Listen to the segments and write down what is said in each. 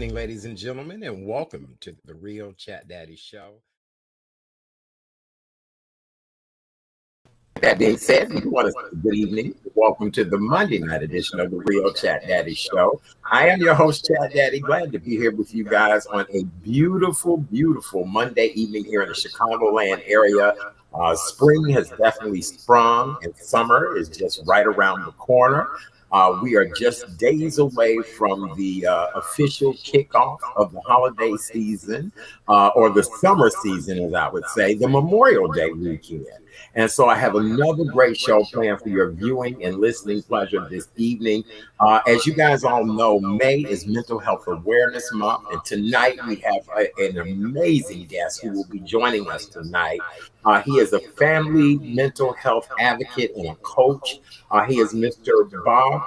evening, ladies and gentlemen, and welcome to the Real Chat Daddy Show. That being said, we want to say good evening. Welcome to the Monday night edition of the Real Chat Daddy Show. I am your host, Chat Daddy. Glad to be here with you guys on a beautiful, beautiful Monday evening here in the Chicagoland area. Spring has definitely sprung, and summer is just right around the corner. We are just days away from the official kickoff of the holiday season, or the summer season, as I would say, the Memorial Day weekend. And so I have another great show planned for your viewing and listening pleasure this evening. As you guys all know, May is Mental Health Awareness Month. And tonight we have an amazing guest who will be joining us tonight. He is a family mental health advocate and a coach. He is Mr. Bob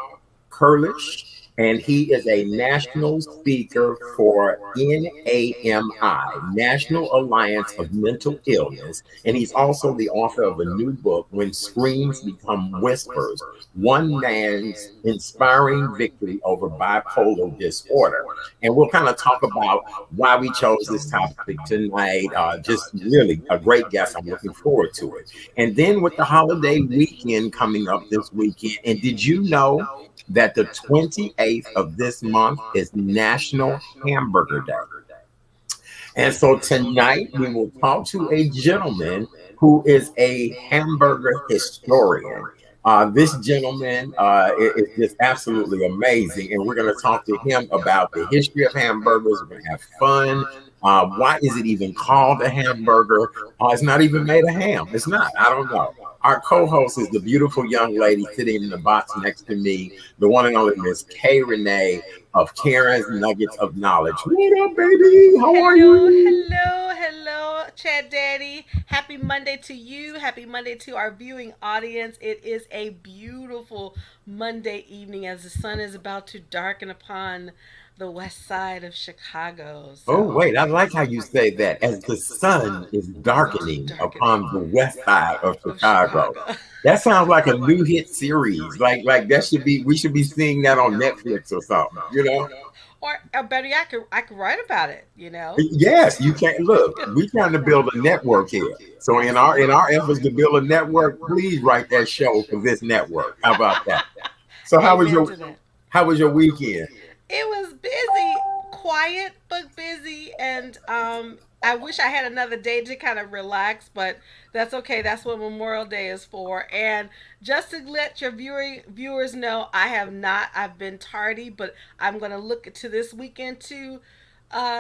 Krulish, and he is a national speaker for NAMI, National Alliance of Mental Illness, and he's also the author of a new book, When Screams Become Whispers, One Man's Inspiring Victory Over Bipolar Disorder. And we'll kind of talk about why we chose this topic tonight. Just really a great guest. I'm looking forward to it. And then with the holiday weekend coming up this weekend, and did you know that the 28th of this month is National Hamburger Day? And so tonight we will talk to a gentleman who is a hamburger historian. This gentleman is just absolutely amazing, and we're going to talk to him about the history of hamburgers. We're going to have fun. Why is it even called a hamburger? It's not even made of ham. It's not. I don't know. Our co-host is the beautiful young lady sitting in the box next to me, the one and only Miss K. Renee of Karen's Nuggets of Knowledge. What up, baby? How are you? Hello, Chad Daddy. Happy Monday to you. Happy Monday to our viewing audience. It is a beautiful Monday evening as the sun is about to darken upon the west side of Chicago. Oh, wait, I like how you say that. As the sun is darkening upon the west side of Chicago. That sounds like a new hit series. Like that should be, we should be seeing that on Netflix or something, you know? Or better yet, I could write about it, you know? Yes, you can. Look, we're trying to build a network here. So in our efforts to build a network, please write that show for this network. How about that? So how was your weekend? It was busy, quiet but busy, and I wish I had another day to kind of relax, but that's okay. That's what Memorial Day is for. And just to let your viewers know, I've been tardy, but I'm going to look to this weekend to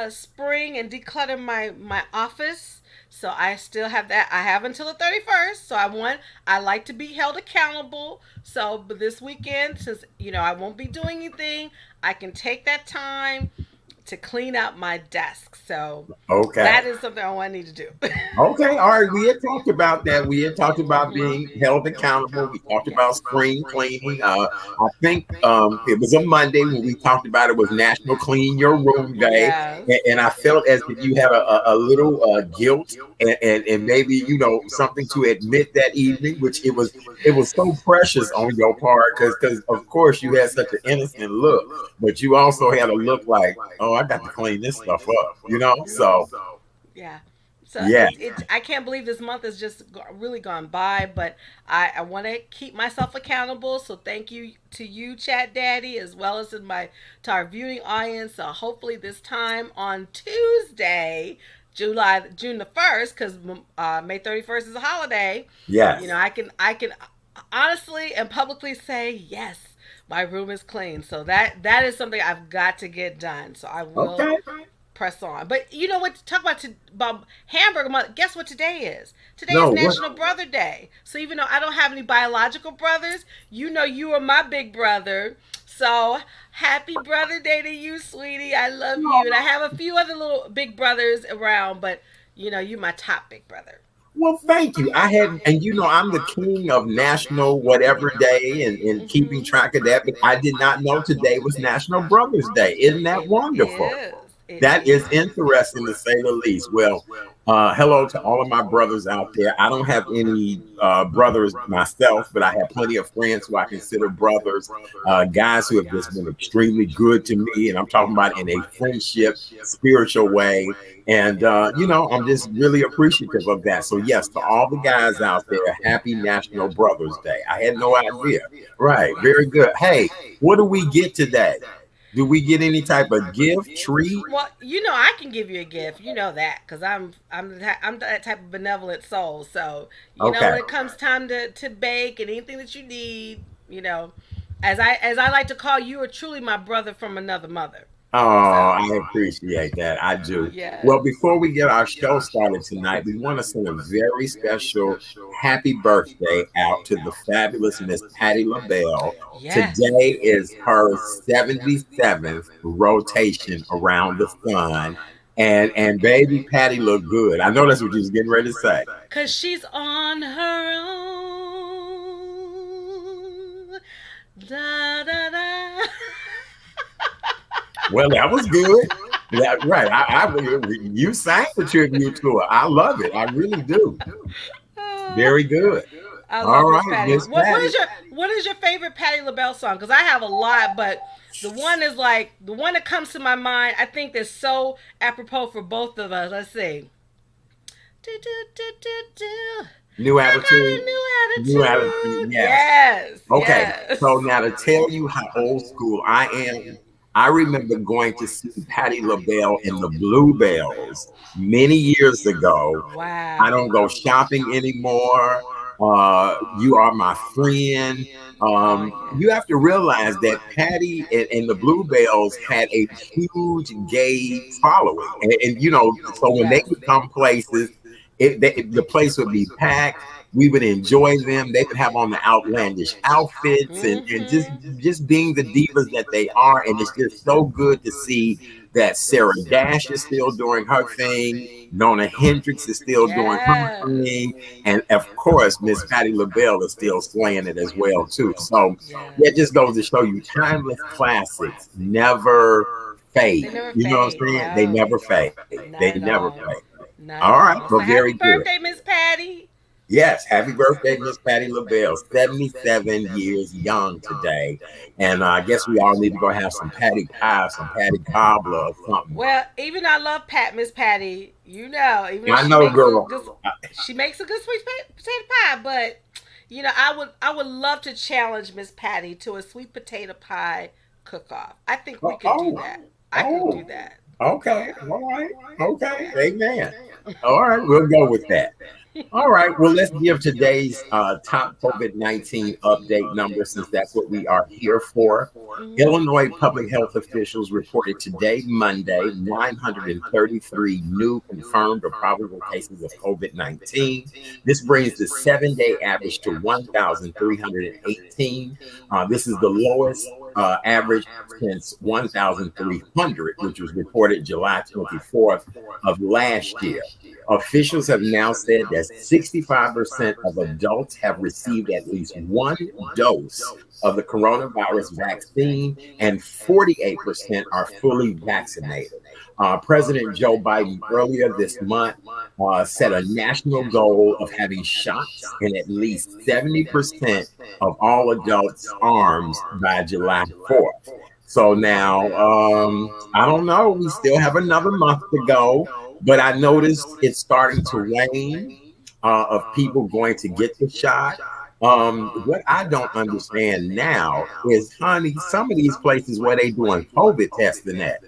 spring and declutter my office. So I still have that. I have until the 31st. So I like to be held accountable. So but this weekend, since I won't be doing anything, I can take that time to clean out my desk. So that is something I need to do. Okay, all right. We had talked about that. We had talked about being held accountable. We talked about spring cleaning. I think it was a Monday when we talked about it was National Clean Your Room Day, and I felt as if you had a little guilt and maybe something to admit that evening, which it was so precious on your part because of course you had such an innocent look, but you also had a look like, oh, I got to clean this stuff up, so yeah. So I can't believe this month has just really gone by, but I want to keep myself accountable. So thank you to you, Chat Daddy, as well as to our viewing audience. So hopefully this time on Tuesday, June the 1st, because May 31st is a holiday. Yes. I can honestly and publicly say yes. My room is clean, so that is something I've got to get done. So I will press on. But you know what? Talk about Hamburger Month. Guess what today is? Today is National Brother Day. So even though I don't have any biological brothers, you are my big brother. So happy Brother Day to you, sweetie. I love you, and I have a few other little big brothers around, but you're my top big brother. Well, thank you. I'm the king of National whatever day and keeping track of that, but I did not know today was National Brothers Day. Isn't that wonderful? That is interesting to say the least. Well, Hello to all of my brothers out there. I don't have any brothers myself, but I have plenty of friends who I consider brothers, guys who have just been extremely good to me. And I'm talking about in a friendship, spiritual way. And, I'm just really appreciative of that. So, yes, to all the guys out there, happy National Brothers Day. I had no idea. Right. Very good. Hey, what do we get today? Do we get any type of gift, treat? Well, I can give you a gift. You know that because I'm that type of benevolent soul. So Okay. when it comes time to bake and anything that you need, as I like to call you, are truly my brother from another mother. Oh, So I appreciate that. I do. yes. Well, before we get our show started tonight, we want to send a very special happy birthday out to the fabulous Miss Patty LaBelle. Yes. Today is her 77th rotation around the sun. And baby Patty looked good. I know that's what you was getting ready to say. Cause she's on her own. Da da da. Well, that was good. That right. You sang the tribute to her. I love it. I really do. Very good. I All love Miss right, Patty. Miss What Patty. is your favorite Patty LaBelle song? Because I have a lot, but the one is like the one that comes to my mind. I think that's so apropos for both of us. Let's see. Do, do, do, do, do. New I got a attitude. new New attitude. attitude. Yes. Yes. Okay. Yes. So now to tell you how old school I am, I remember going to see Patti LaBelle in the Bluebells many years ago. I don't Wow. go shopping anymore. You are my friend. Oh You yes. have to realize that Patty and the Bluebells had a huge gay following, so when they Yes. would come places, the place would be packed. We would enjoy them. They would have on the outlandish outfits and Mm-hmm. just being the divas that they are. And it's just so good to see that Sarah Dash is still doing her thing. Nona Hendrix is still doing her Yes. thing. And of course, Miss Patti LaBelle is still slaying it as well, too. So Yes. that just goes to show you timeless classics never They fade. never You know what fade. I'm saying? They No. never fade. Not They at never all. fade. Not All at right. all. So Well, happy very good. birthday, Miss Patty. Yes, happy birthday, Miss Patty LaBelle. 77 years young today. And I guess we all need to go have some patty pie, some patty cobbler or something. Well, even though I love Miss Patty, even though I know, girl. she makes a good potato pie, but I would love to challenge Miss Patty to a sweet potato pie cook off. I think we Oh, could do oh, that. I could do oh, that. okay. All right. Okay. Yeah. Amen. All right. We'll go with that. All right. Well, let's give today's top COVID-19 update number since that's what we are here for. Mhm. Illinois public health officials reported today, Monday, 933 new confirmed or probable cases of COVID-19. This brings the 7-day average to 1,318. This is the lowest average since 1,300, which was reported July 24th of last year. Officials have now said that 65% of adults have received at least one dose of the coronavirus vaccine, and 48% are fully vaccinated. President Joe Biden earlier this month set a national goal of having shots in at least 70% of all adults' arms by July 4th. So now, I don't know. We still have another month to go, but I noticed it's starting to wane of people going to get the shot. What I don't understand now is, honey, some of these places where they doing COVID testing at.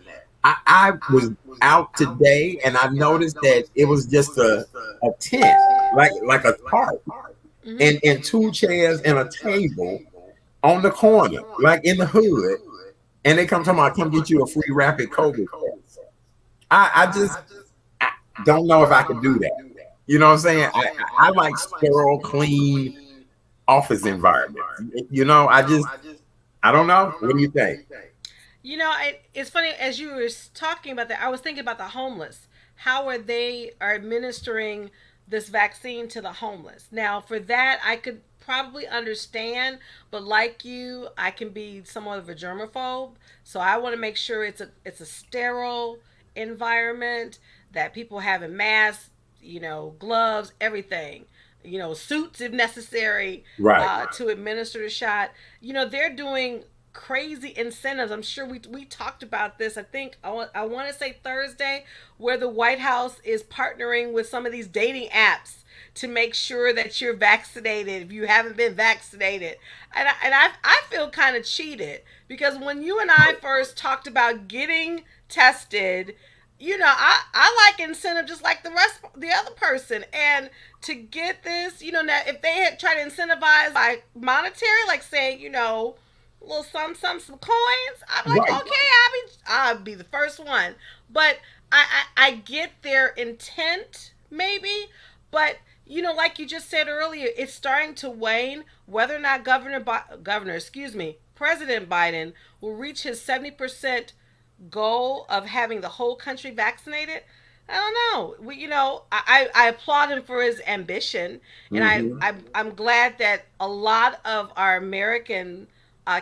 I was out today and I noticed that it was just a tent, like a tarp, Mhm. and two chairs and a table on the corner, like in the hood, and they come talking about come get you a free rapid COVID test. I just I don't know if I could do that. You know what I'm saying? I like sterile, clean office environment. I don't know. What do you think? It's funny as you were talking about that. I was thinking about the homeless. How are administering this vaccine to the homeless? Now, for that, I could probably understand, but like you, I can be somewhat of a germaphobe. So I want to make sure it's a sterile environment, that people having masks, gloves, everything, suits if necessary, Right. to administer the shot. They're doing crazy incentives. I'm sure we talked about this. I think I want to say Thursday, where the White House is partnering with some of these dating apps to make sure that you're vaccinated if you haven't been vaccinated. And I feel kind of cheated because when you and I first talked about getting tested, I like incentive just like the other person. And to get this, now if they had tried to incentivize like monetary, like saying, a little some coins, I'm like, Right. okay, I'll be the first one. But I get their intent, maybe, but like you just said earlier, it's starting to wane. Whether or not President Biden will reach his 70% goal of having the whole country vaccinated, I don't know. I applaud him for his ambition, and Hmm. I'm glad that a lot of our American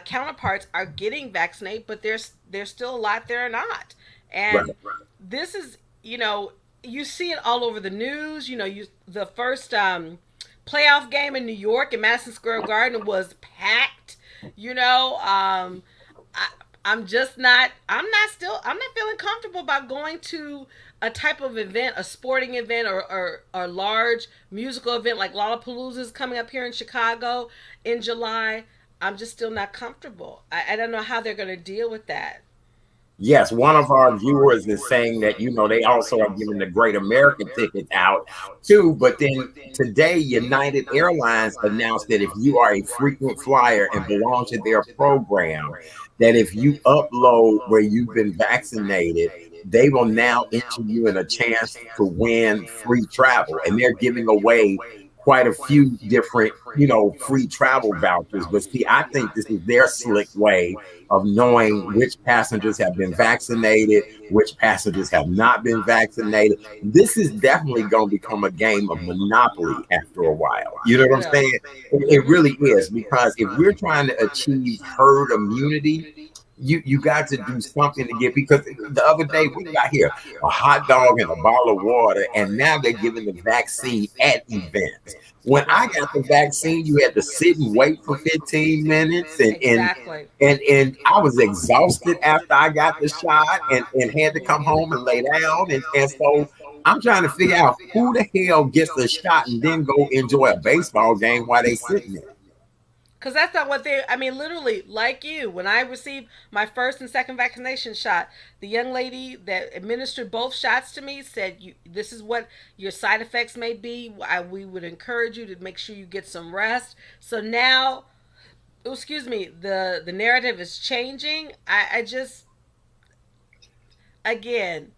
counterparts are getting vaccinated, but there's still a lot that are not. Right. And this is, you see it all over the news. The first playoff game in New York in Madison Square Garden was packed. I, I'm not feeling comfortable about going to a type of event, a sporting event, or a large musical event like Lollapalooza is coming up here in Chicago in July. I'm just still not comfortable. I don't know how they're going to deal with that. Yes, one of our viewers is saying that, they also are giving the Great American tickets out too. But then today, United Airlines announced that if you are a frequent flyer and belong to their program, that if you upload where you've been vaccinated, they will now enter you in a chance to win free travel. And they're giving away quite a few different, free travel vouchers. But see, I think this is their slick way of knowing which passengers have been vaccinated, which passengers have not been vaccinated. This is definitely going to become a game of Monopoly after a while. You know It what I'm will. saying? It really is, because if we're trying to achieve herd immunity, you got to do something to get, because the other day we got here a hot dog and a bottle of water, and now they're giving the vaccine at events. When I got the vaccine, you had to sit and wait for 15 minutes, Exactly. and I was exhausted after I got the shot, and had to come home and lay down, and so I'm trying to figure out who the hell gets the shot and then go enjoy a baseball game while they sitting there. Because that's not what I mean, literally, like you, when I received my first and second vaccination shot, the young lady that administered both shots to me said, this is what your side effects may be. We would encourage you to make sure you get some rest. So now, excuse me, the narrative is changing. I just, again,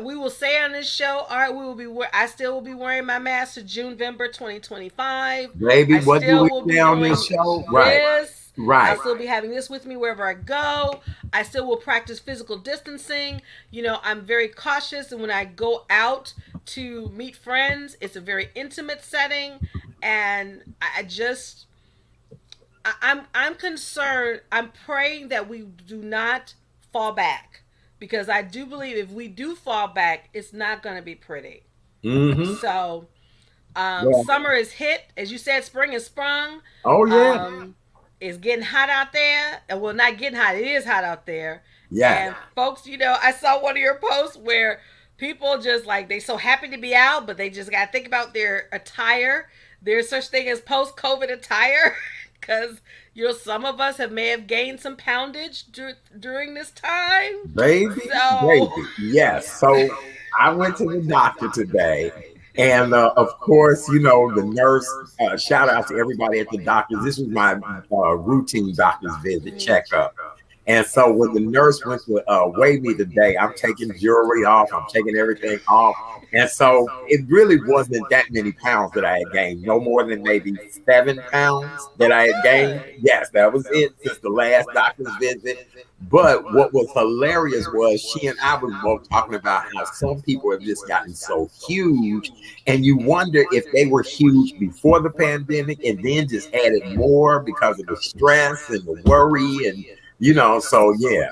we will say on this show, all right, I still will be wearing my mask to June, November 2025. Baby, I what do still we will be say on this doing show? Right, this. I'll right. still be having this with me wherever I go. I still will practice physical distancing. I'm very cautious, and when I go out to meet friends, it's a very intimate setting, and I just, I'm concerned. I'm praying that we do not fall back, because I do believe if we do fall back, it's not going to be pretty. Hmm. So, Yeah. summer is hit, as you said. Spring is sprung. Oh yeah. It's getting hot out there. Well, not getting hot. It is hot out there. Yeah. And folks, I saw one of your posts where people just like they so happy to be out, but they just got to think about their attire. There's such thing as post-COVID attire, because some of us may have gained some poundage during this time. Baby, So, baby. Yes. So I went to the doctor today. And of course, the nurse, shout out to everybody at the doctor's. This was my routine doctor's visit checkup. And so when the nurse went to weigh me today, I'm taking jewelry off, I'm taking everything off. And so it really wasn't that many pounds that I had gained, no more than maybe 7 pounds that oh, I had gained. good. Yes, that was it since the last doctor's visit. But what was hilarious was she and I were both talking about how some people have just gotten so huge, and you wonder if they were huge before the pandemic and then just added more because of the stress and the worry, and so yeah.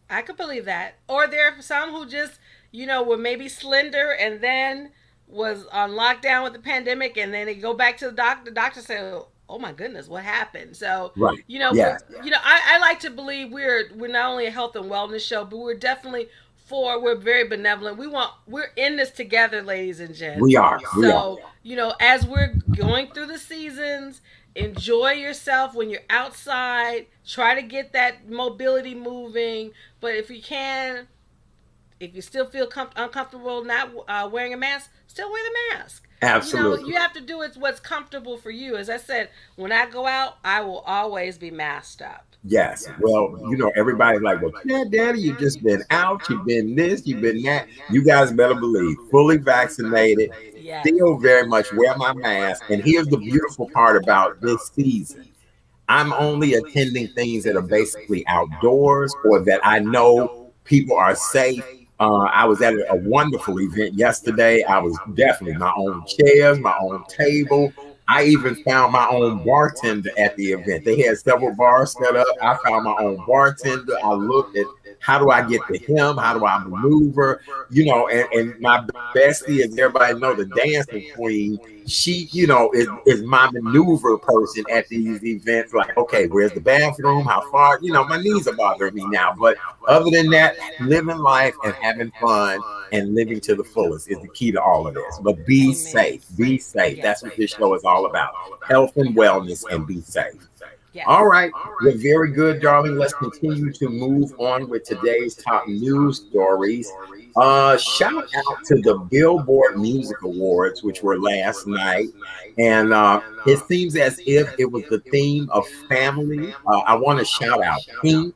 I could believe that. Or there are some who just, were maybe slender and then was on lockdown with the pandemic, and then they go back to the doctor. The doctor said, "Oh my goodness, what happened?" So Right. we're Yes. I like to believe we're not only a health and wellness show, but we're very benevolent. We're in this together, ladies and gents. We are. We are. So as we're going through the seasons, enjoy yourself when you're outside. Try to get that mobility moving, but if you still feel uncomfortable not wearing a mask, still wear the mask. Absolutely. You have to do what's comfortable for you. As I said, when I go out, I will always be masked up. Yes. Well, everybody's like, well, yeah, Daddy, you just been out, you've been this, you've been that. You guys better believe, fully vaccinated, Yes. still very much wear my mask. And here's the beautiful part about this season. I'm only attending things that are basically outdoors or that I know people are safe. I was at a wonderful event yesterday. I was definitely my own chairs, my own table. I even found my own bartender at the event. They had several bars set up. I found my own bartender. I looked at how do I get to him? How do I maneuver? And my bestie, as everybody know, the dancing queen, she, is my maneuver person at these events. Like, okay, where's the bathroom? How far? My knees are bothering me now. But other than that, living life and having fun and living to the fullest is the key to all of this. But be safe. Be safe. That's what this show is all about. Health and wellness, and be safe. Yes. All right. Well, very good, darling. Let's continue to move on with today's top news stories. Shout out to the Billboard Music Awards, which were last night. And it seems as if it was the theme of family. I want to shout out Pink.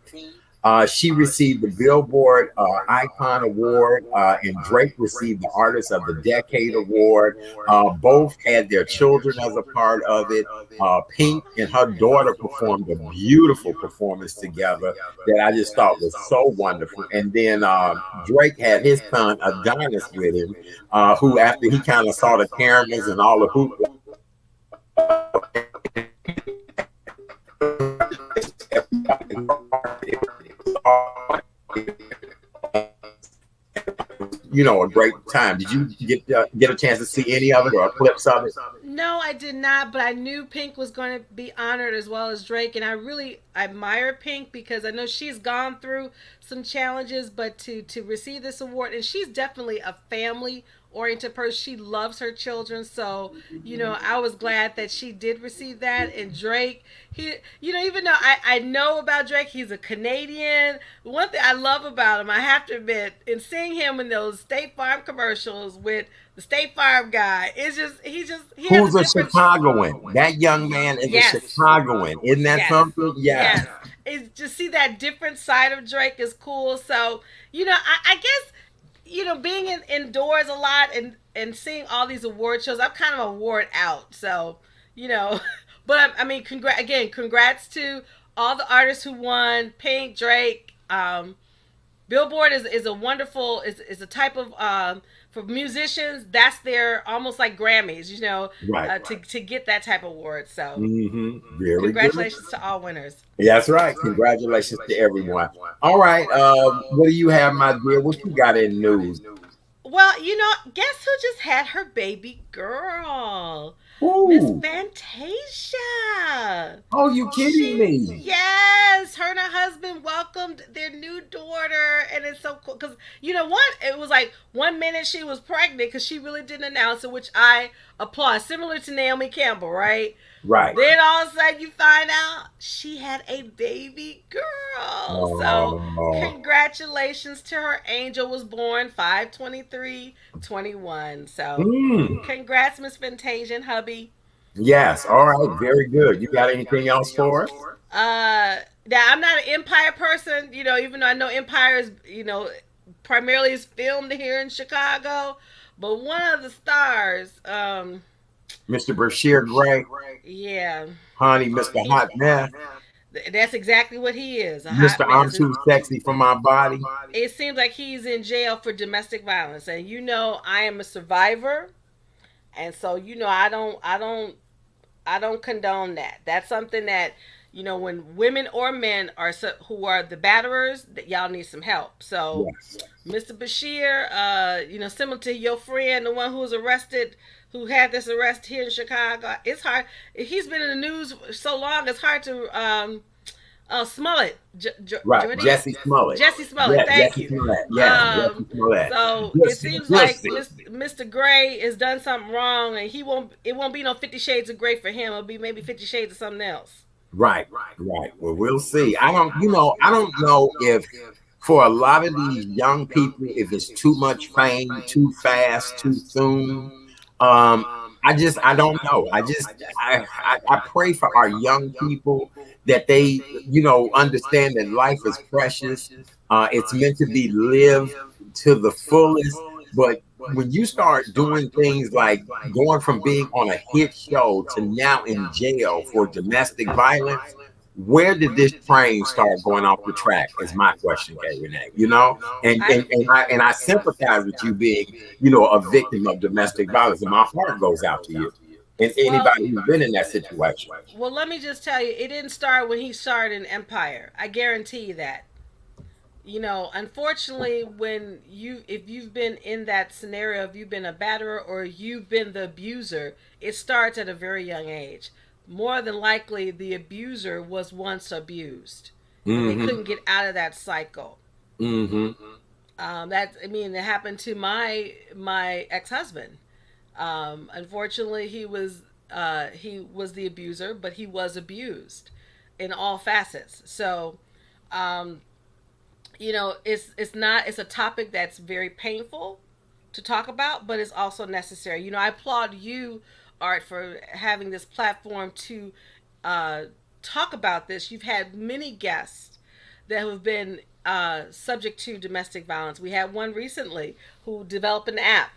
She received the Billboard Icon Award, and Drake received the Artist of the Decade Award. Both had their children as a part of it. Pink and her daughter performed a beautiful performance together that I just thought was so wonderful. And then Drake had his son Adonis with him, who, after he kind of saw the cameras and all the hoop, a great time. Did you get a chance to see any of it or clips of it? No, I did not, but I knew Pink was going to be honored as well as Drake, and I really admire Pink because I know she's gone through some challenges, but to receive this award, and she's definitely a family oriented person. She loves her children, so I was glad that she did receive that. And Drake, he, even though I know about Drake, he's a Canadian. One thing I love about him, I have to admit, in seeing him in those State Farm commercials with the State Farm guy, it's just he who's a Chicagoan. That young man is a Chicagoan. Isn't that something? Yes. It's just see that different side of Drake is cool. So I guess being indoors a lot and seeing all these award shows, I'm kind of award out. So, but I mean, congrats to all the artists who won. Pink, Drake, Billboard is a wonderful, is a type of, for musicians, that's their almost like Grammys, right. To get that type of award. So congratulations to all winners. That's right. Congratulations to everyone. All right. What do you have, my dear? What you got in news? Well, guess who just had her baby girl? Ooh. Miss Fantasia. Oh, you kidding me? Yes, her and her husband welcomed their new daughter, and it's so cool because it was like 1 minute she was pregnant because she really didn't announce it, which I applaud. Similar to Naomi Campbell, right? Right. Then all of a sudden you find out she had a baby girl. Oh. So congratulations to her. Angel was born 5/23/21. So congrats, Miss Fantasia and hubby. Yes. All right. Very good. You got anything else for us? Now I'm not an Empire person, even though I know Empire is, primarily is filmed here in Chicago. But one of the stars, Mr. Bashir Gray. Yeah. Honey, Mr. Hot Mess. That's exactly what he is. Mr. I'm too sexy for my body. It seems like he's in jail for domestic violence. And I am a survivor. And so, I don't condone that. That's something that, when women or men are who are the batterers, that y'all need some help. So, Yes. Mr. Bashir, similar to your friend, the one who was arrested, who had this arrest here in Chicago, it's hard. He's been in the news so long, it's hard to Smollett, Right. Jesse Smollett. Jesse Smollett. Yeah, Thank Jesse you. Smollett. Yeah, Jesse Smollett. So it Jussie, seems like Jussie. Mr. Gray has done something wrong, and it won't be no 50 Shades of Gray for him. It'll be maybe 50 Shades of something else. Right, right. Well, we'll see. I don't know if for a lot of these young people, if it's too much fame, too fast, too soon. I don't know. I pray for our young people that they, understand that life is precious. It's meant to be lived to the fullest. But when you start doing things like going from being on a hit show to now in jail for domestic violence, where did this train start going off the track? Is my question, Kay Renee. And I sympathize with you being, a victim of domestic violence, and my heart goes out to you and anybody who's been in that situation. Well, let me just tell you, it didn't start when he started in Empire. I guarantee you that. Unfortunately, if you've been in that scenario, if you've been a batterer or you've been the abuser, it starts at a very young age. More than likely, the abuser was once abused, and they couldn't get out of that cycle. It happened to my ex-husband. Unfortunately, he was the abuser, but he was abused in all facets. So, it's a topic that's very painful to talk about, but it's also necessary. I applaud you, Art, for having this platform to talk about this. You've had many guests that have been subject to domestic violence. We had one recently who developed an app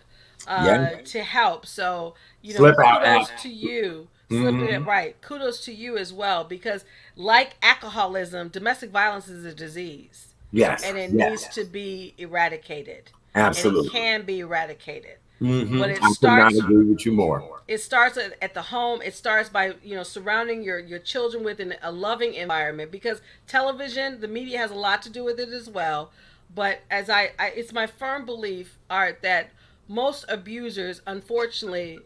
to help. So, kudos to you. Right. Kudos to you as well, because like alcoholism, domestic violence is a disease. Yes. And it needs to be eradicated. Absolutely. And it can be eradicated. But I could not agree with you more. It starts at the home. It starts by, surrounding your children with a loving environment, because television, the media has a lot to do with it as well. But as it's my firm belief, Art, that most abusers, unfortunately,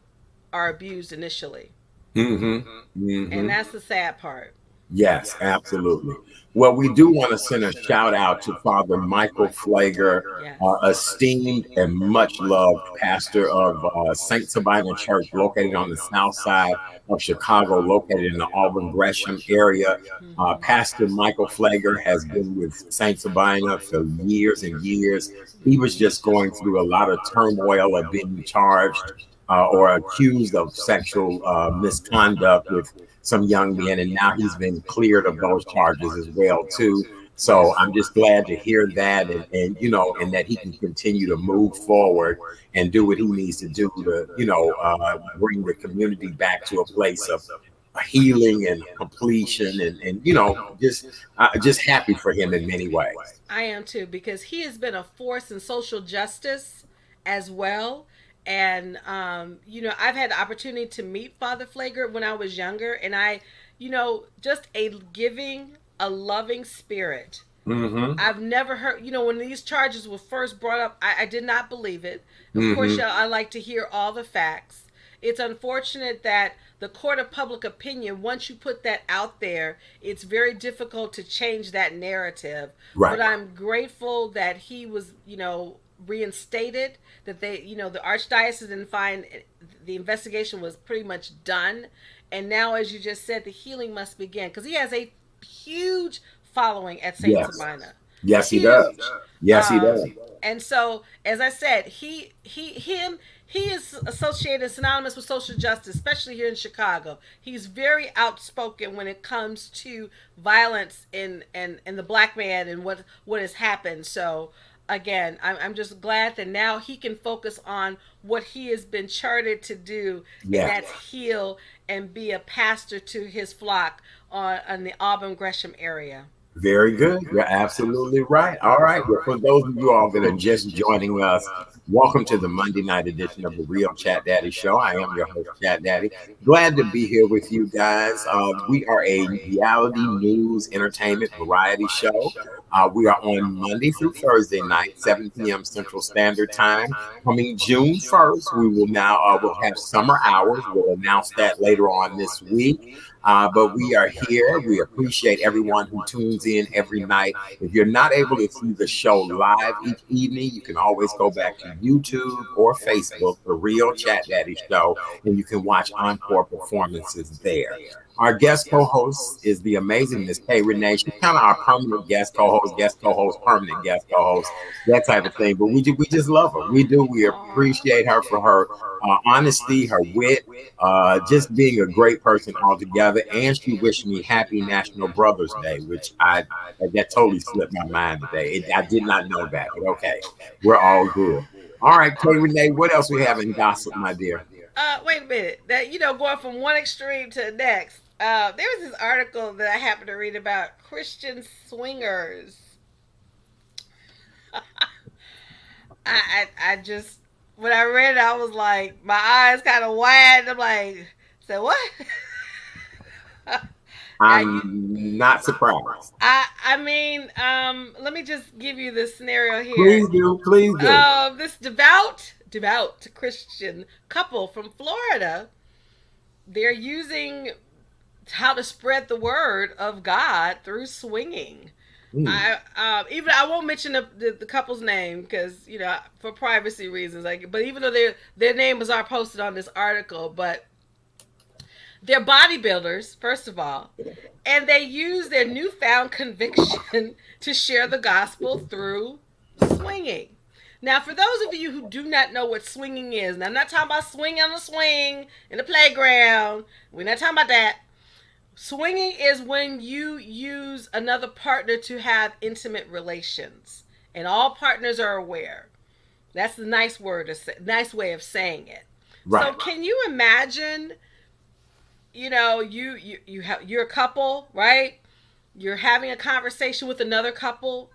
are abused initially. And that's the sad part. Yes, absolutely. Well, we do want to send a shout out to Father Michael Flager, Yes. Esteemed and much loved pastor of St. Sabina Church, located on the south side of Chicago, located in the Auburn Gresham area. Pastor Michael Flager has been with St. Sabina for years and years. He was just going through a lot of turmoil of being charged or accused of sexual misconduct with some young men, and now he's been cleared of those charges as well too. So I'm just glad to hear that, and and that he can continue to move forward and do what he needs to do to bring the community back to a place of healing and completion, and just happy for him in many ways. I am too, because he has been a force in social justice as well. And, I've had the opportunity to meet Father Flager when I was younger, and just a giving, a loving spirit. I've never heard, when these charges were first brought up, I did not believe it. Of course, I like to hear all the facts. It's unfortunate that the court of public opinion, once you put that out there, it's very difficult to change that narrative. Right. But I'm grateful that he was, reinstated, that they, the archdiocese didn't find the investigation was pretty much done. And now, as you just said, the healing must begin, because he has a huge following at St. Sabina. Yes, he does. Yes, he does. And so, as I said, he is associated, synonymous with social justice, especially here in Chicago. He's very outspoken when it comes to violence in the black man and what has happened. So, again, I'm just glad that now he can focus on what he has been chartered to do, and that's heal and be a pastor to his flock on the Auburn Gresham area. Very good. You're absolutely right. All right. Well, for those of you all that are just joining us, welcome to the Monday night edition of the Real Chat Daddy Show. I am your host, Chat Daddy. Glad to be here with you guys. We are a reality news entertainment variety show. We are on Monday through Thursday night, 7 p.m. Central Standard Time. Coming June 1st, we will now we'll have summer hours. We'll announce that later on this week. But we are here. We appreciate everyone who tunes in every night. If you're not able to see the show live each evening, you can always go back to YouTube or Facebook, The Real Chat Daddy Show, and you can watch encore performances there. Our guest co-host is the amazing Miss Kay Renee. She's kind of our permanent guest co-host, permanent guest co-host, that type of thing. But we just love her. We do. We appreciate her for her honesty, her wit, just being a great person altogether. And she wished me happy National Brothers Day, which that totally slipped my mind today. I did not know that, but okay, we're all good. All right, Kay Renee, what else we have in gossip, my dear? Wait a minute. That going from one extreme to the next. There was this article that I happened to read about Christian swingers. I just when I read it, I was like, my eyes kind of wide. I'm like, so what? I'm not surprised. I mean, let me just give you the scenario here. Please do, please do. This devout Christian couple from Florida, they're using how to spread the word of God through swinging. I won't mention the couple's name because for privacy reasons. But even though their names are posted on this article, but they're bodybuilders first of all, and they use their newfound conviction to share the gospel through swinging. Now, for those of you who do not know what swinging is, and I'm not talking about swinging on a swing in the playground. We're not talking about that. Swinging is when you use another partner to have intimate relations, and all partners are aware. That's the nice nice way of saying it. Right. So, can you imagine? You're a couple, right? You're having a conversation with another couple.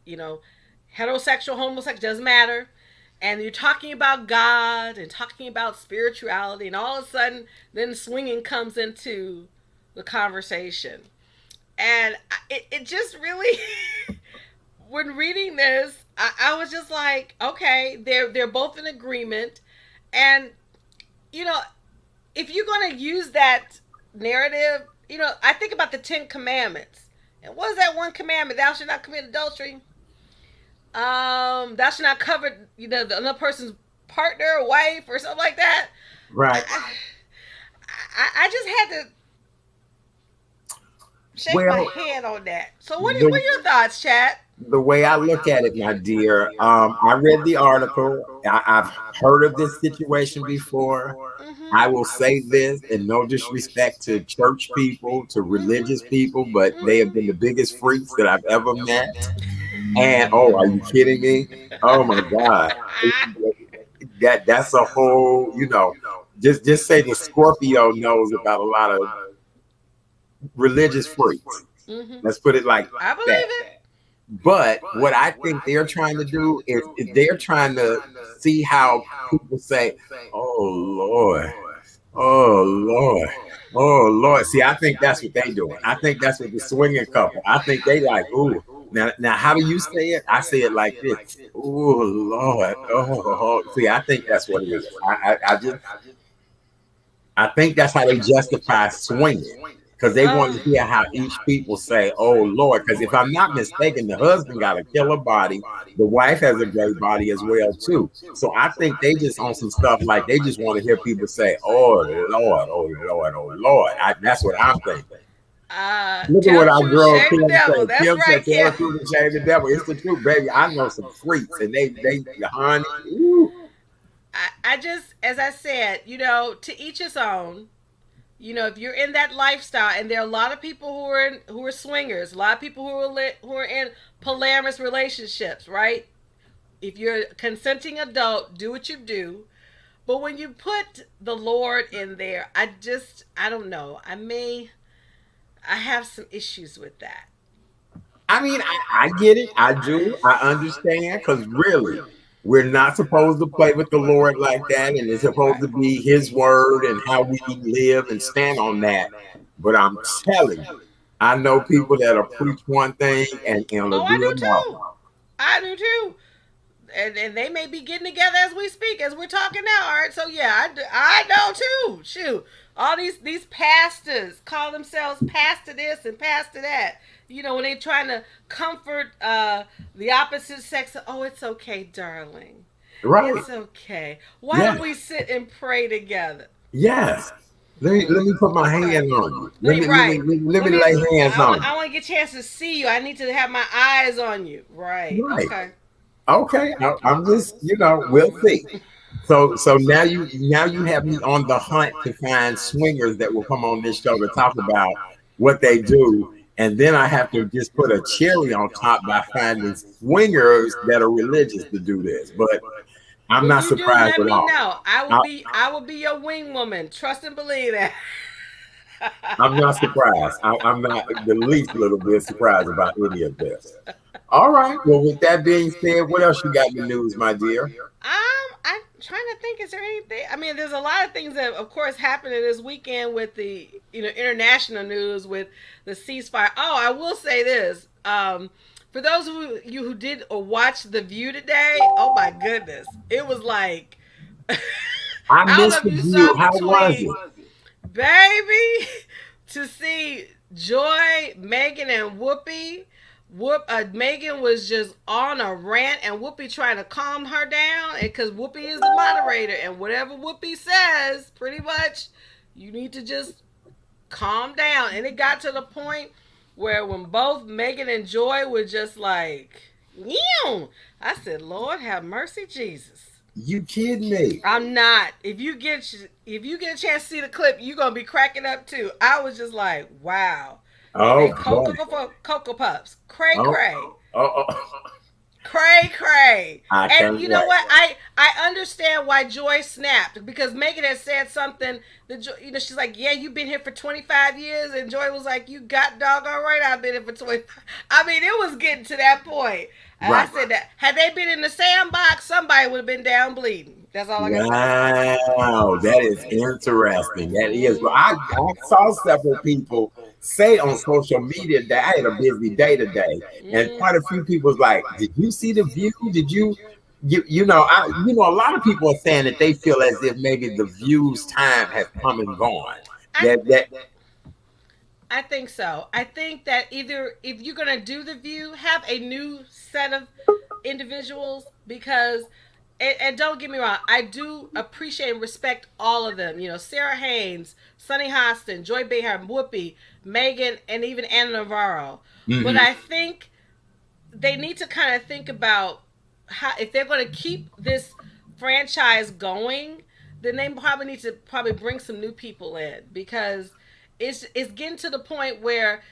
Heterosexual, homosexual, doesn't matter. And you're talking about God and talking about spirituality, and all of a sudden, then swinging comes into the conversation. And it just really, when reading this, I was just like, okay, they're both in agreement. And, if you're going to use that narrative, I think about the 10 Commandments. And what is that one commandment? Thou shalt not commit adultery. Thou shalt not covet, the other person's partner or wife or something like that. Right. I just had to shake my head on that. So what are your thoughts, Chad? The way I look at it, my dear, I read the article. I've heard of this situation before. Mm-hmm. I will say this, in no disrespect to church people, to religious people, but they have been the biggest freaks that I've ever met. And are you kidding me? Oh my God, that's a whole. Just say the Scorpio knows about a lot of religious freaks. Mm-hmm. Let's put it like I believe it. But what I think they're trying to do is they're trying to see how people say, "Oh Lord, oh Lord, oh Lord." See, I think that's what they doing. I think that's what the swinging couple. I think they like, "Ooh." Now, how do you say it? I say it like this. "Oh Lord, oh." See, I think that's what it is. I think that's how they justify swinging. Because they want to hear how each people say, "Oh Lord." Because if I'm not mistaken, the husband got a killer body. The wife has a great body as well too. So I think they just on some stuff like they just want to hear people say, "Oh Lord, oh Lord, oh Lord." That's what I'm thinking. Look at what our girl Kim said. Kim said, "Tell the truth and shame the devil." It's the truth, baby. I know some freaks, and they honey. I just, as I said, to each his own. If you're in that lifestyle, and there are a lot of people who are swingers, a lot of people who are in polyamorous relationships, right? If you're a consenting adult, do what you do. But when you put the Lord in there, I don't know. I have some issues with that. mean, I get it. I do. I understand because really, we're not supposed to play with the Lord like that, and it's supposed to be His word and how we live and stand on that. But I'm telling you, I know people that'll preach one thing and will Oh, I do do another. too. I do too. And they may be getting together as we speak, as we're talking now. All right, so yeah, I know too. Shoot, all these pastors call themselves pastor this and pastor that. You know, when they trying to comfort the opposite sex. Oh, it's okay, darling. Right? It's okay. Why Yeah. don't we sit and pray together? Yes. Let me put my hand on you. Let me let me Right. let me lay hands on you. I want to get a chance to see you. I need to have my eyes on you. Right. Right. Okay. Okay. I'm just, we'll see. So now you have me on the hunt to find swingers that will come on this show to talk about what they do. And then I have to just put a cherry on top by finding swingers that are religious to do this. But I'm not You do surprised let at me all. know. I, I will be your wing woman. Trust and believe that. I'm not surprised. I'm not the least little bit surprised about any of this. All right. Well, with that being said, what else you got in the news, my dear? I'm trying to think. Is there anything? I mean, there's a lot of things that, of course, happening this weekend with the international news with the ceasefire. Oh, I will say this. For those of you who did watch The View today, oh my goodness, it was like I I don't know missed if the you saw view. the How was tweet, it? baby, to see Joy, Megan, and Whoopi. Megan was just on a rant, and Whoopi trying to calm her down, and because Whoopi is the moderator, and whatever Whoopi says, pretty much, you need to just calm down. And it got to the point where when both Megan and Joy were just like, "Ew," I said, "Lord have mercy, Jesus." You kidding me? I'm not. If you get a chance to see the clip, you're gonna be cracking up too. I was just like, wow. And Oh then boy. Cocoa Puffs, cray Oh, cray, oh. cray cray. I And can't you know wait. what? I understand why Joy snapped, because Megan had said something that she's like, yeah, you've been here for 25 years, and Joy was like, you got doggone right, I've been here for 20. I mean, it was getting to that point. And Right. I said that had they been in the sandbox, somebody would have been down bleeding. That's all I got to say. Wow, that is interesting. That is. Well, I saw several people say on social media that I had a busy day today, and quite a few people was like, "Did you see the view? Did you?" A lot of people are saying that they feel as if maybe the view's time has come and gone. That I think so. I think that either if you're gonna do the view, have a new set of individuals, because and don't get me wrong, I do appreciate and respect all of them. Sarah Haynes, Sunny Hostin, Joy Behar, Whoopi, Megan, and even Anna Navarro. But I think they need to kind of think about how, if they're going to keep this franchise going, then they probably need to bring some new people in, because it's getting to the point where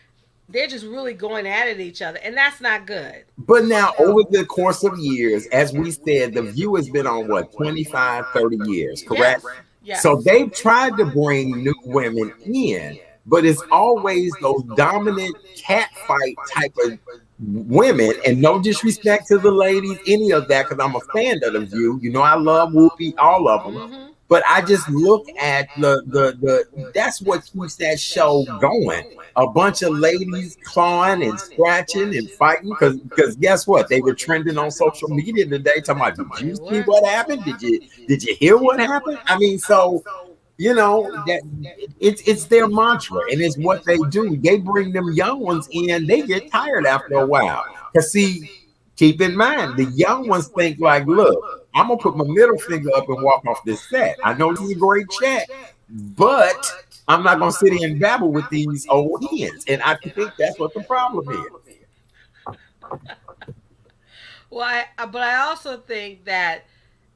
they're just really going at it each other, and that's not good. But now, over the course of years, as we said, the view has been on what, 25, 30 years, correct? Yes. So they've tried to bring new women in, but it's always those dominant catfight type of women. And no disrespect to the ladies, any of that, because I'm a fan of the view. I love Whoopi, all of them. But I just look at the that's what keeps that show going. A bunch of ladies clawing and scratching and fighting, because guess what? They were trending on social media today talking about, did you see what happened? Did you hear what happened? I mean, so that it's their mantra, and it's what they do. They bring them young ones in, they get tired after a while. Because see, keep in mind, the young ones think like, look, I'm gonna put my middle finger up and walk off this set. I know this is a great chat, but I'm not gonna sit here and babble with these old hens. And I think that's what the problem is. Well, but I also think that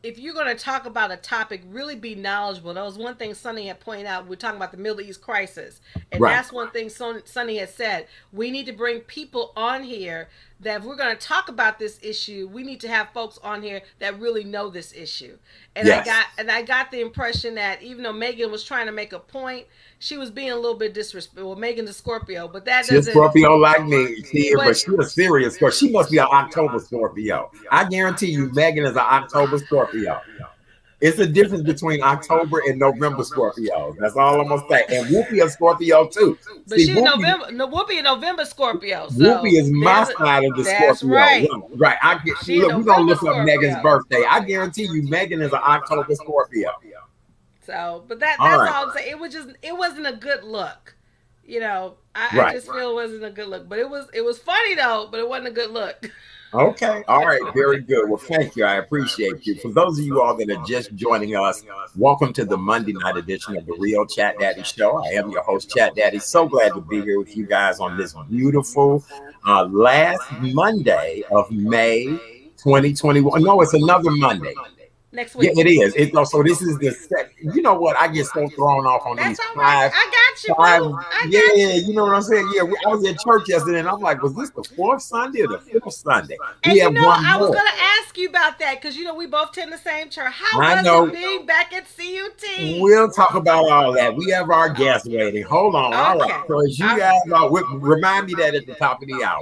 if you're going to talk about a topic, really be knowledgeable. That was one thing Sonny had pointed out. We're talking about the Middle East crisis. And Right. that's one thing Sonny had said. We need to bring people on here that if we're going to talk about this issue, we need to have folks on here that really know this issue. And Yes. I got the impression that even though Megan was trying to make a point, she was being a little bit disrespectful. Well, Megan the Scorpio, but that She's a doesn't. Scorpio like me, but she's But a serious Scorpio. She must be an October Scorpio. I guarantee you, Megan is an October Scorpio. It's a difference between October and November Scorpios. That's all I'm gonna say. And Whoopi is Scorpio too. but See, she's Whoopi, November. No, Whoopi in November Scorpio. So Whoopi is my there's side of the that's Scorpio. right. Right. I get. She Look, we're gonna November look up Scorpio. Megan's birthday. I guarantee you, Megan is an October Scorpio. So, but that's All right. all I'm saying. It wasn't a good look. You know, I Right. just feel it wasn't a good look. But it was funny though. But it wasn't a good look. Okay. All right. Very good. Well, thank you. I appreciate you. For those of you all that are just joining us, welcome to the Monday night edition of the Real Chat Daddy Show. I am your host, Chat Daddy. So glad to be here with you guys on this beautiful last Monday of May 2021. No, it's another Monday. Next week. Yeah, it is. So this is the second. You know what? I get so thrown off on That's these all right. I got you, boo. I got yeah, you. you know what I'm saying? Yeah, I was at church yesterday, and I'm like, was this the fourth Sunday or the fifth Sunday? And We you have know, one I was more. gonna ask you about that because you know we both attend the same church. How I was know. it being back at CUT? We'll talk about all that. We have our guests waiting. Hold on. All Okay. right. So as you guys remind me that at the top of the hour.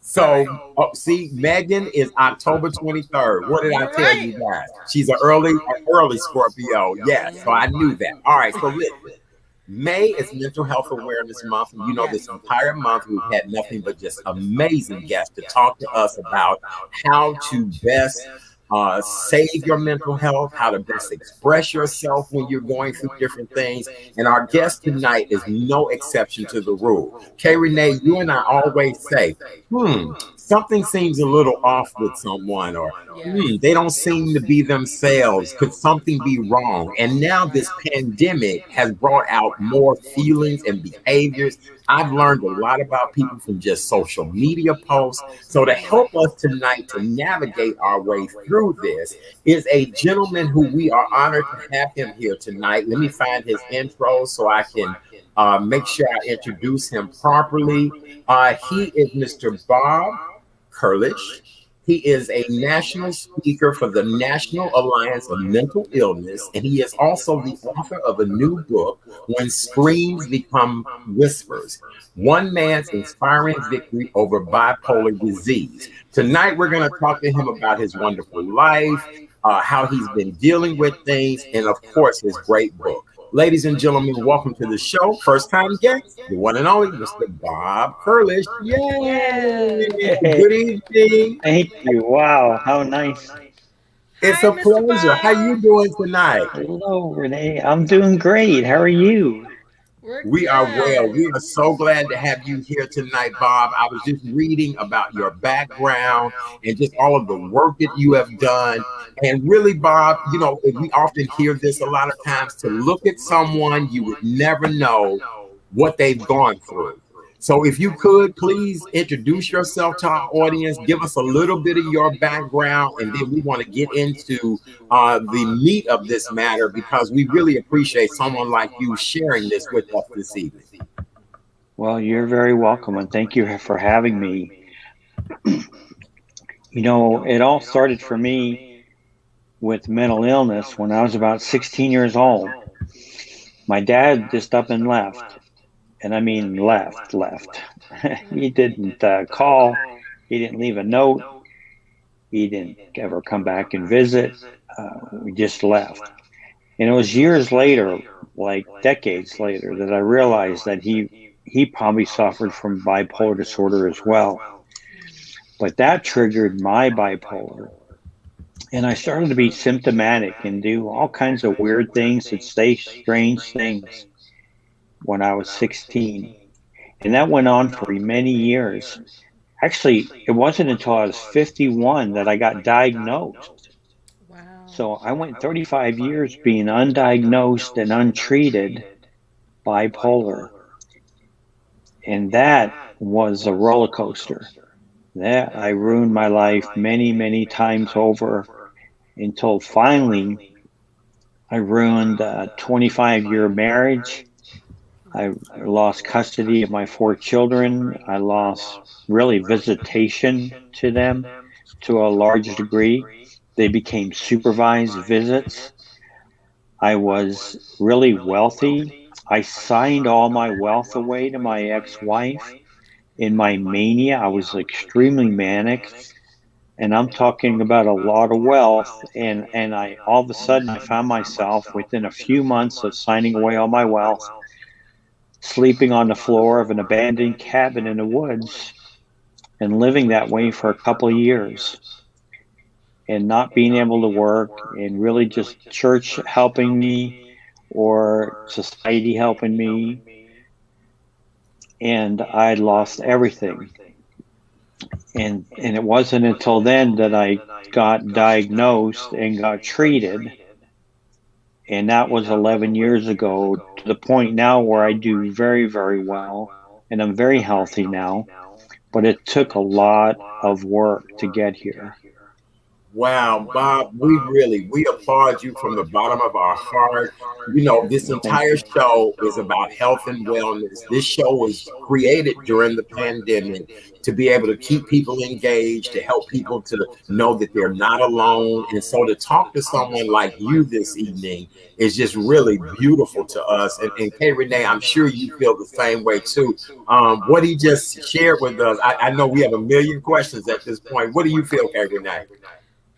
So, see, Megan is October 23rd. What did I tell you guys? She's an early Scorpio. Yes, so I knew that. All right, so listen. May is Mental Health Awareness Month, and you know this entire month we've had nothing but just amazing guests to talk to us about how to best save your mental health, how to best express yourself when you're going through different things. And our guest tonight is no exception to the rule. Kay Renee, you and I always say, something seems a little off with someone, or they don't seem to be themselves. Could something be wrong? And now this pandemic has brought out more feelings and behaviors. I've learned a lot about people from just social media posts. So to help us tonight to navigate our way through this is a gentleman who we are honored to have him here tonight. Let me find his intro so I can make sure I introduce him properly. He is Mr. Bob Krulish. He is a national speaker for the National Alliance of Mental Illness, and he is also the author of a new book, When Screams Become Whispers, One Man's Inspiring Victory Over Bipolar Disease. Tonight, we're going to talk to him about his wonderful life, how he's been dealing with things, and of course, his great book. Ladies and gentlemen, welcome to the show. First time guest, the one and only Mr. Bob Krulish. Yay! Good evening. Thank you. Wow, how nice. It's Hi, a Mr. pleasure. Bob. How you doing tonight? Hello, Renee. I'm doing great. How are you? We are well. We are so glad to have you here tonight, Bob. I was just reading about your background and just all of the work that you have done. And really, Bob, you know, we often hear this a lot of times, to look at someone, you would never know what they've gone through. So if you could, please introduce yourself to our audience, give us a little bit of your background, and then we want to get into the meat of this matter, because we really appreciate someone like you sharing this with us this evening. Well, you're very welcome, and thank you for having me. You know, it all started for me with mental illness when I was about 16 years old. My dad just up and left. And I mean left. He didn't call. He didn't leave a note. He didn't ever come back and visit. We just left. And it was years later, like decades later, that I realized that he probably suffered from bipolar disorder as well. But that triggered my bipolar. And I started to be symptomatic and do all kinds of weird things and say strange things when I was 16. And that went on for many years. Actually, it wasn't until I was 51 that I got diagnosed. Wow. So I went 35 years being undiagnosed and untreated bipolar. And that was a roller coaster. That I ruined my life many, many times over. until finally I ruined a 25-year marriage. I lost custody of my 4 children. I lost really visitation to them to a large degree. They became supervised visits. I was really wealthy. I signed all my wealth away to my ex-wife. In my mania, I was extremely manic, and I'm talking about a lot of wealth. And I all of a sudden I found myself within a few months of signing away all my wealth, sleeping on the floor of an abandoned cabin in the woods, and living that way for a couple of years, and not being able to work, and really just church helping me or society helping me, and I lost everything. And it wasn't until then that I got diagnosed and got treated, and that was 11 years ago, to the point now where I do very, very well, and I'm very healthy now, but it took a lot of work to get here. Wow, Bob, we applaud you from the bottom of our heart. You know, this entire show is about health and wellness. This show was created during the pandemic to be able to keep people engaged, to help people to know that they're not alone. And so to talk to someone like you this evening is just really beautiful to us. And Kay Renee, I'm sure you feel the same way too. What he just shared with us, I know we have a million questions at this point. What do you feel, Kay Renee?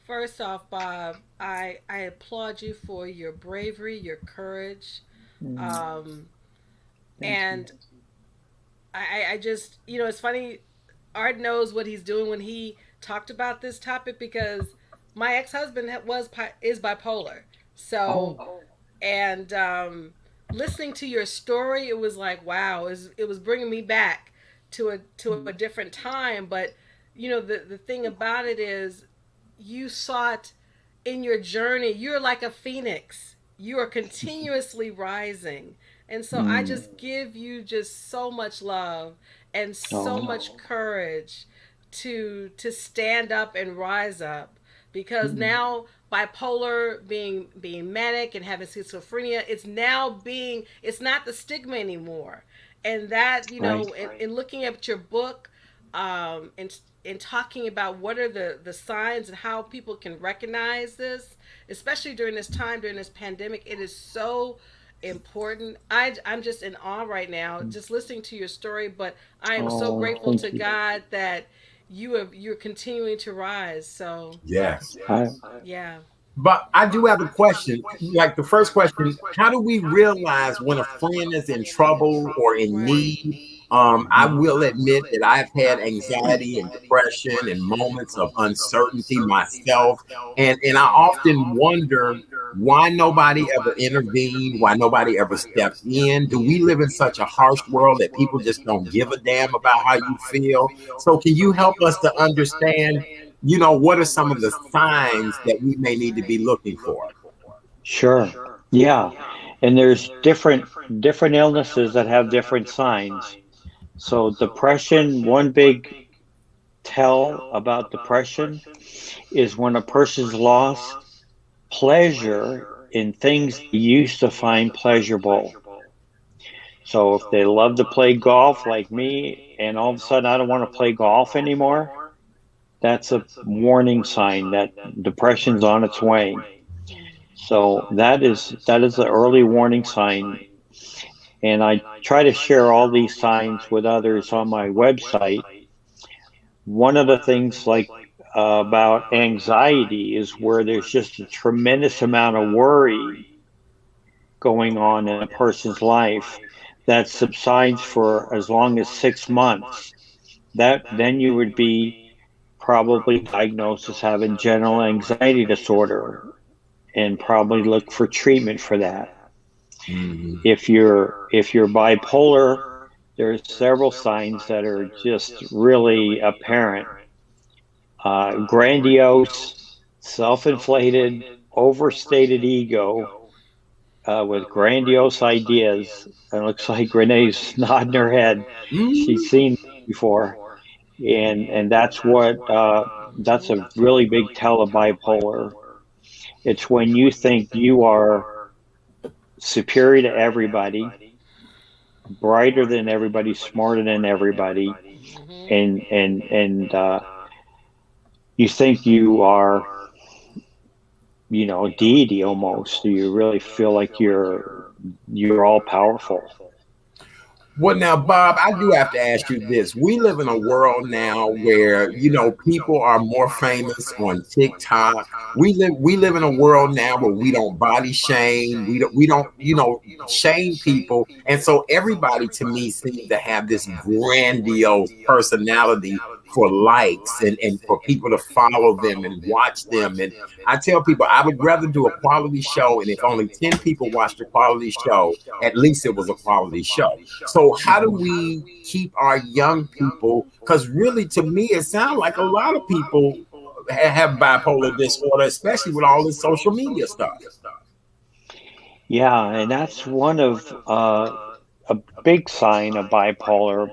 First off, Bob, I applaud you for your bravery, your courage, um, and I just, it's funny. Art knows what he's doing when he talked about this topic, because my ex-husband is bipolar. So, and listening to your story, it was like, wow, it was bringing me back to a different time. But the thing about it is, you saw it in your journey. You're like a phoenix. You are continuously rising. And so I just give you just so much love and so much courage to stand up and rise up, because now bipolar, being manic and having schizophrenia, it's not the stigma anymore. And that, in looking at your book, and in talking about what are the signs and how people can recognize this, especially during this time, during this pandemic, it is so important. I'm just in awe right now, just listening to your story. But I am so grateful to God that you're continuing to rise. So Yes. yeah. But I do have a question. Like the first question, how do we realize when a friend is in trouble or in need? I will admit that I've had anxiety and depression and moments of uncertainty myself. And I often wonder why nobody ever intervened, why nobody ever stepped in. Do we live in such a harsh world that people just don't give a damn about how you feel? So can you help us to understand, what are some of the signs that we may need to be looking for? Sure. Yeah. And there's different illnesses that have different signs. So depression, one big tell about depression is when a person's lost pleasure in things they used to find pleasurable. So if they love to play golf like me, and all of a sudden I don't want to play golf anymore, that's a warning sign that depression's on its way. So that is the early warning sign. And I try to share all these signs with others on my website. One of the things about anxiety is where there's just a tremendous amount of worry going on in a person's life that subsides for as long as 6 months. Then you would be probably diagnosed as having general anxiety disorder, and probably look for treatment for that. Mm-hmm. If you're bipolar, there's several signs that are just really apparent. Grandiose, self-inflated, overstated ego with grandiose ideas. It looks like Renee's nodding her head. She's seen it before, and that's a really big tell of bipolar. It's when you think you are superior to everybody, brighter than everybody, smarter than everybody, and you think you are, a deity almost. You really feel like you're all powerful. Well, now, Bob, I do have to ask you this. We live in a world now where, people are more famous on TikTok. We live in a world now where we don't body shame. We don't, shame people. And so everybody to me seems to have this grandiose personality for likes and for people to follow them and watch them. And I tell people I would rather do a quality show, and if only 10 people watched a quality show, at least it was a quality show. So how do we keep our young people? Because really, to me, it sounds like a lot of people have bipolar disorder, especially with all this social media stuff. Yeah, and that's one of a big sign of bipolar.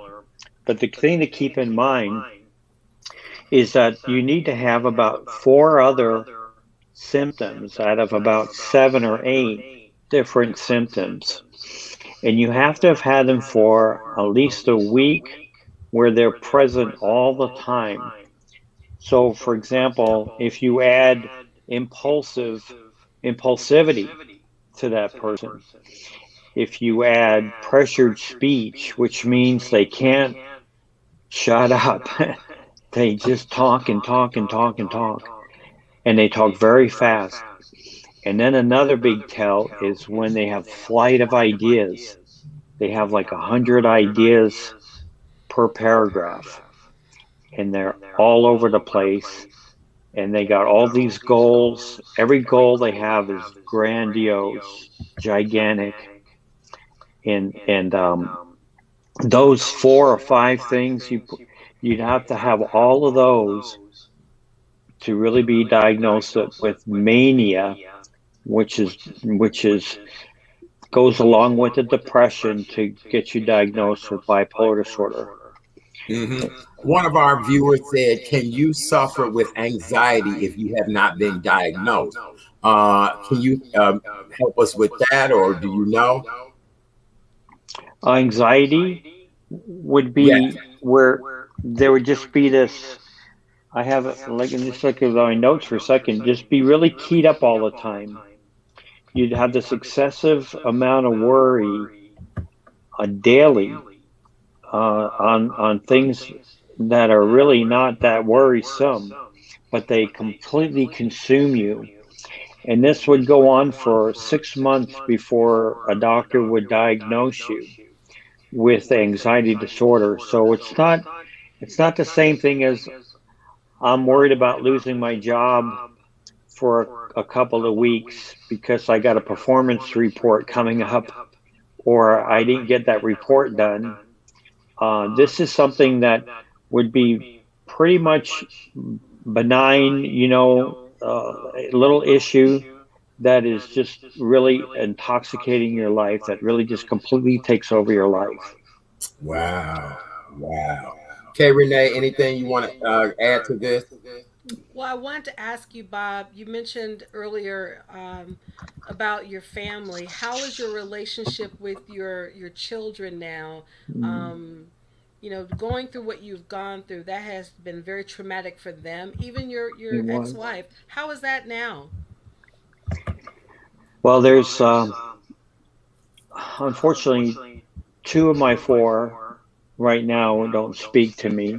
But the thing to keep in mind is that you need to have about 4 other symptoms out of about 7 or 8 different symptoms. And you have to have had them for at least a week where they're present all the time. So, for example, if you add impulsivity to that person, if you add pressured speech, which means they can't shut up, they just talk and talk and talk and talk, and they talk very fast. And then another big tell is when they have flight of ideas. They have like 100 ideas per paragraph, and they're all over the place, and they got all these goals. Every goal they have is grandiose, gigantic, and those 4 or 5 things, you'd have to have all of those to really be diagnosed with mania, which goes along with the depression to get you diagnosed with bipolar disorder. One of our viewers said, can you suffer with anxiety if you have not been diagnosed? Can you help us with that, or do you know? Anxiety would be where there would just be this, I have it, just look at my notes for a second, just be really keyed up all the time. You'd have this excessive amount of worry daily on things that are really not that worrisome, but they completely consume you. And this would go on for 6 months before a doctor would diagnose you with anxiety disorder. So it's not the same thing as I'm worried about losing my job for a couple of weeks because I got a performance report coming up, or I didn't get that report done. This is something that would be pretty much benign, a little issue that is just really intoxicating your life, that really just completely takes over your life. Wow. Okay, Renee, anything you want to add to this? Well, I wanted to ask you, Bob, you mentioned earlier about your family. How is your relationship with your children now? Going through what you've gone through, that has been very traumatic for them. Even your ex-wife. How is that now? Well, there's unfortunately 2 of my 4 right now don't speak to me.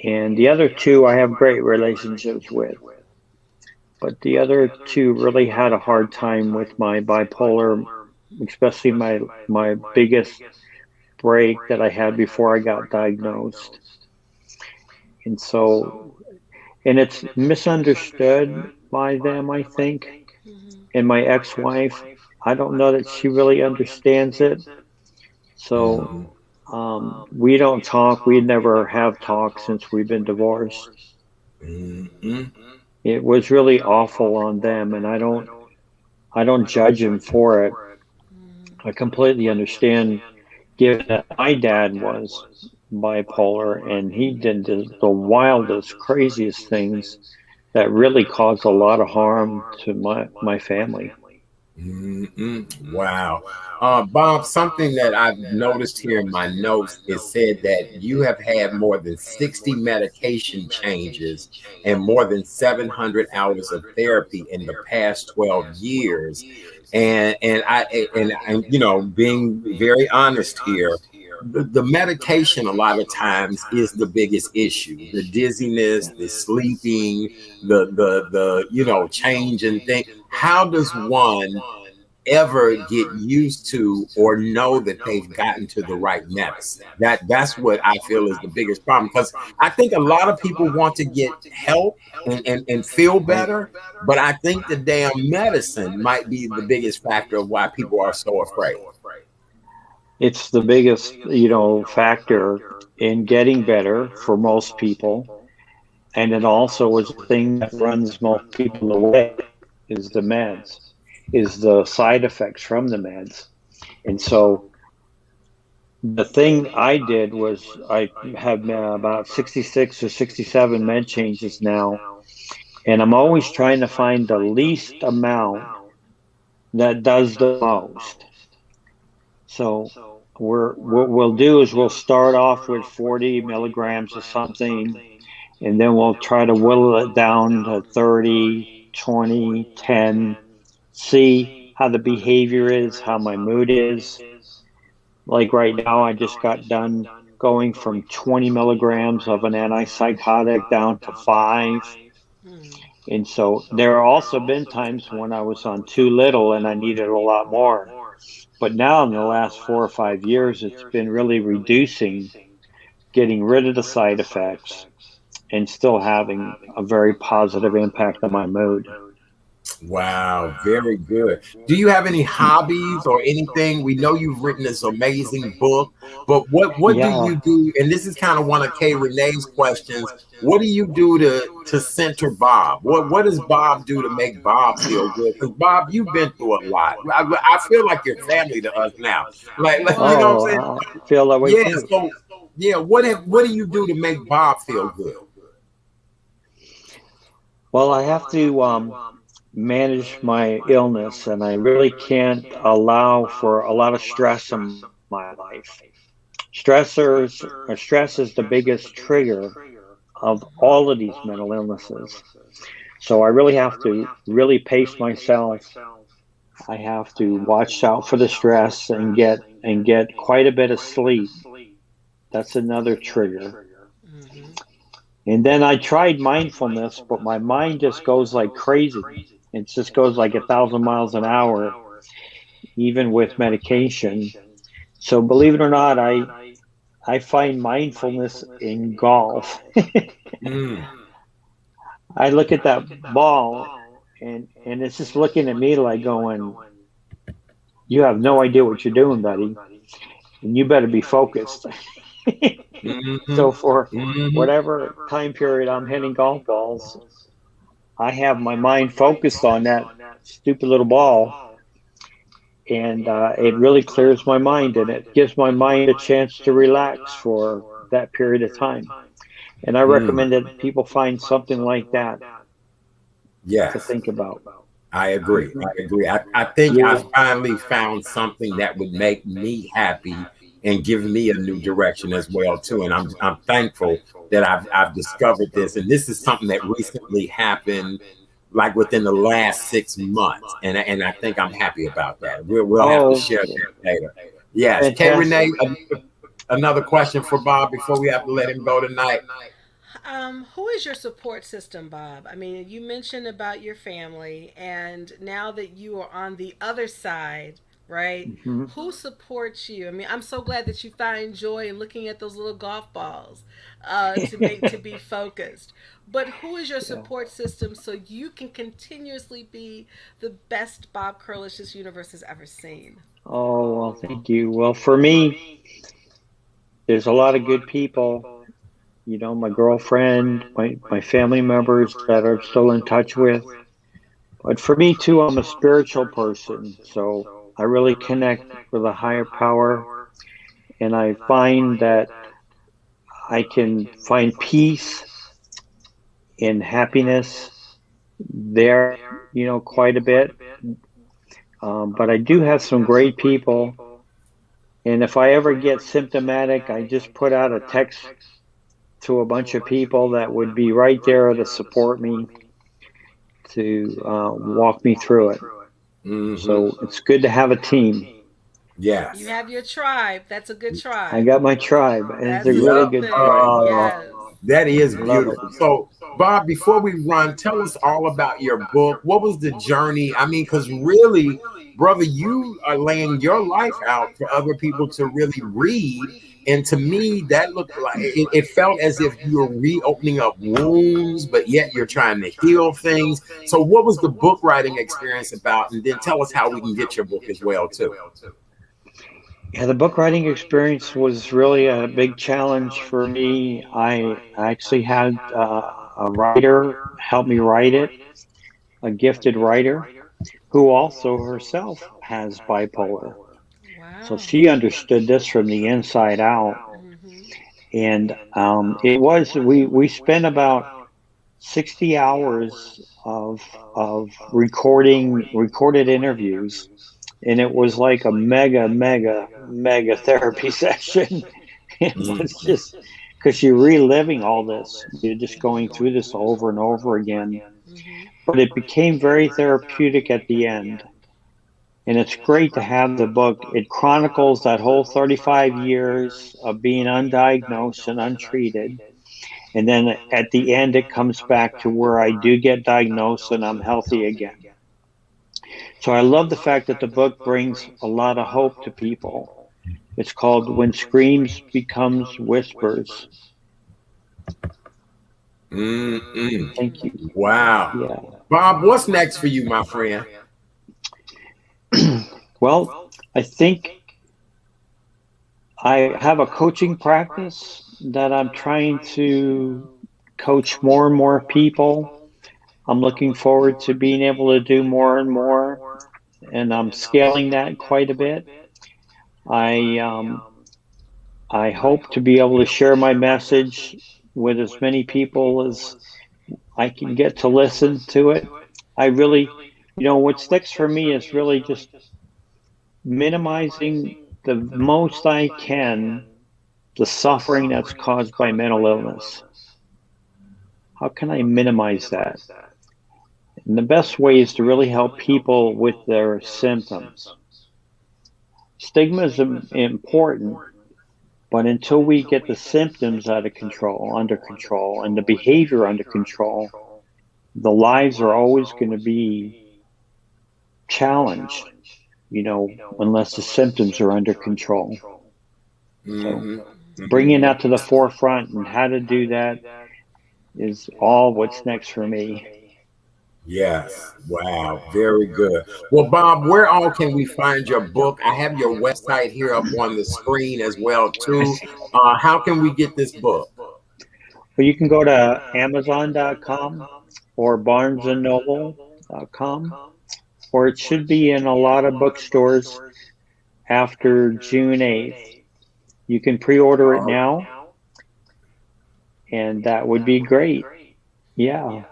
And the other 2 I have great relationships with. But the other 2 really had a hard time with my bipolar, especially my biggest break that I had before I got diagnosed. And it's misunderstood by them, I think. And my ex-wife, I don't know that she really understands it. So we don't talk. We never have talked since we've been divorced. It was really awful on them, and I don't judge them for it. I completely understand, given that my dad was bipolar and he did the wildest, craziest things that really caused a lot of harm to my family. Wow. Bob, something that I've noticed here in my notes is said that you have had more than 60 medication changes and more than 700 hours of therapy in the past 12 years. And you know, being very honest here, the medication a lot of times is the biggest issue. The dizziness, the sleeping, the you know, change in thing. How does one ever get used to or know that they've gotten to the right medicine? That's what I feel is the biggest problem, because I think a lot of people want to get help and feel better, but I think the damn medicine might be the biggest factor of why people are so afraid. It's the biggest, factor in getting better for most people. And it also is the thing that runs most people away is the meds, is the side effects from the meds. And so the thing I did was I have about 66 or 67 med changes now. And I'm always trying to find the least amount that does the most. So what we'll do is we'll start off with 40 milligrams of something, and then we'll try to whittle it down to 30, 20, 10, see how the behavior is, how my mood is. Like right now, I just got done going from 20 milligrams of an antipsychotic down to 5. And so there have also been times when I was on too little and I needed a lot more. But now in the last 4 or 5 years, it's been really reducing, getting rid of the side effects, and still having a very positive impact on my mood. Wow, very good. Do you have any hobbies or anything? We know you've written this amazing book, but what do you do? And this is kind of one of Kay Renee's questions. What do you do to center Bob? What does Bob do to make Bob feel good? Because Bob, you've been through a lot. I feel like you're family to us now. Like you know what I'm saying? I feel that way too. So yeah, what do you do to make Bob feel good? Well, I have to manage my illness, and I really can't allow for a lot of stress in my life. Stress is the biggest trigger of all of these mental illnesses. So I really have to really pace myself. I have to watch out for the stress and get quite a bit of sleep. That's another trigger. And then I tried mindfulness, but my mind just goes like crazy. It just goes like 1,000 miles an hour, even with medication. So believe it or not, I find mindfulness in golf. I look at that ball and it's just looking at me like going, you have no idea what you're doing, buddy. And you better be focused. So for whatever time period I'm hitting golf balls, I have my mind focused on that stupid little ball, and it really clears my mind, and it gives my mind a chance to relax for that period of time. And I recommend that people find something like that to think about. I agree. I think I finally found something that would make me happy and give me a new direction as well too. And I'm thankful that I've discovered this. And this is something that recently happened, like within the last 6 months. And I think I'm happy about that. We'll have to share that later. Yes. Kay Renee, another question for Bob before we have to let him go tonight. Who is your support system, Bob? I mean, you mentioned about your family, and now that you are on the other side, right? Who supports you? I mean, I'm so glad that you find joy in looking at those little golf balls to be focused. But who is your support system so you can continuously be the best Bob Krulish this universe has ever seen? Oh, well, thank you. Well, for me, there's a lot of good people. My girlfriend, my family members that I'm still in touch with. But for me, too, I'm a spiritual person. So I really connect with a higher power. And I find that I can find peace and happiness there, quite a bit. But I do have some great people. And if I ever get symptomatic, I just put out a text to a bunch of people that would be right there to support me, to walk me through it. Mm-hmm. So it's good to have a team. Yes. You have your tribe. That's a good tribe. I got my tribe, and it's a really good tribe. Yes. That is beautiful. So, Bob, before we run, tell us all about your book. What was the journey? I mean, because really, brother, you are laying your life out for other people to really read. And to me, that looked like it felt as if you were reopening up wounds, but yet you're trying to heal things. So what was the book writing experience about? And then tell us how we can get your book as well, too. Yeah, the book writing experience was really a big challenge for me. I actually had a writer help me write it, a gifted writer who also herself has bipolar. Wow. So she understood this from the inside out. And it was, we spent about 60 hours of recorded interviews. And it was like a mega therapy session. It was just because you're reliving all this. You're just going through this over and over again. But it became very therapeutic at the end. And it's great to have the book. It chronicles that whole 35 years of being undiagnosed and untreated. And then at the end, it comes back to where I do get diagnosed and I'm healthy again. So I love the fact that the book brings a lot of hope to people. It's called When Screams Becomes Whispers. Thank you. Wow. Yeah. Bob, what's next for you, my friend? Well, I think I have a coaching practice that I'm trying to coach more and more people. I'm looking forward to being able to do more and more, and I'm scaling that quite a bit. I hope to be able to share my message with as many people as I can get to listen to it. I really, what sticks for me is really just minimizing the most I can the suffering that's caused by mental illness. How can I minimize that? And the best way is to really help people with their symptoms. Stigma is important, but until we get the symptoms under control, and the behavior under control, the lives are always going to be challenged, unless the symptoms are under control. So bringing that to the forefront and how to do that is all what's next for me. Yes. Wow. Very good. Well, Bob, where all can we find your book? I have your website here up on the screen as well, too. How can we get this book? Well, you can go to Amazon.com or BarnesandNoble.com, or it should be in a lot of bookstores after June 8th. You can pre-order it now, and that would be great. Yeah.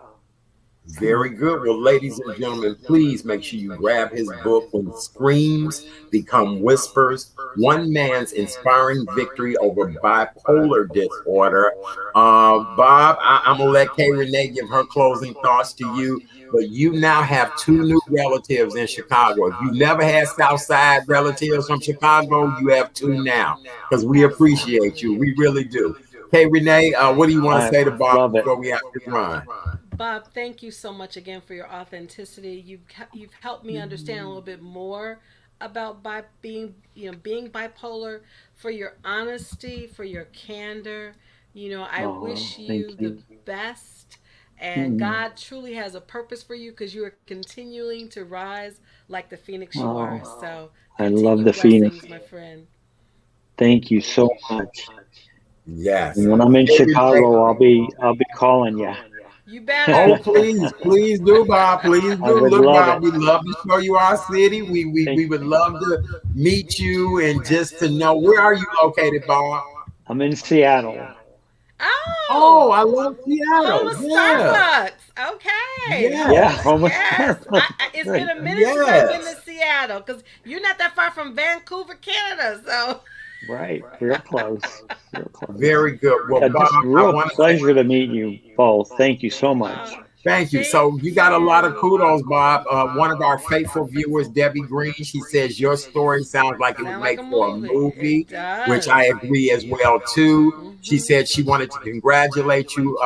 Very good. Well, ladies and gentlemen, please make sure you grab his book, When Screams Become Whispers, One Man's Inspiring Victory Over Bipolar Disorder. Bob, I'm going to let Kay Renee give her closing thoughts to you, but you now have 2 new relatives in Chicago. If you never had Southside relatives from Chicago, you have 2 now, because we appreciate you. We really do. Kay Renee, what do you want to say to Bob before we have to run? Bob, thank you so much again for your authenticity. You've helped me understand a little bit more about being bipolar, for your honesty, for your candor. I wish you the best, and God truly has a purpose for you, because you are continuing to rise like the phoenix you are. So I love the phoenix, my friend. Thank you so much. Yes. And when I'm in Chicago, I'll be calling you. You better. Oh, please do, Bob. Please do. Look, Bob, we love to show you our city. We would love to meet you and just to know, where are you located, Bob? I'm in Seattle. Oh, I Oh, love home Seattle. of Yeah. Starbucks. Okay, Yeah, Yes. home. almost. Yes, it's been Right. a minute since I've been to Yes. Seattle because you're not that far from Vancouver, Canada. So, Right. Real close. Real close. Very good. Well, Yeah, Bob, just I real want to say pleasure to meet you both. Thank you so much. thank you. thank So you got a lot of you. kudos, Bob. One of our faithful viewers, Debbie Green, she says your story sounds like it would Sound like make a for a movie. movie, It which does. I agree as well too. She Mhm. said she wanted to congratulate you.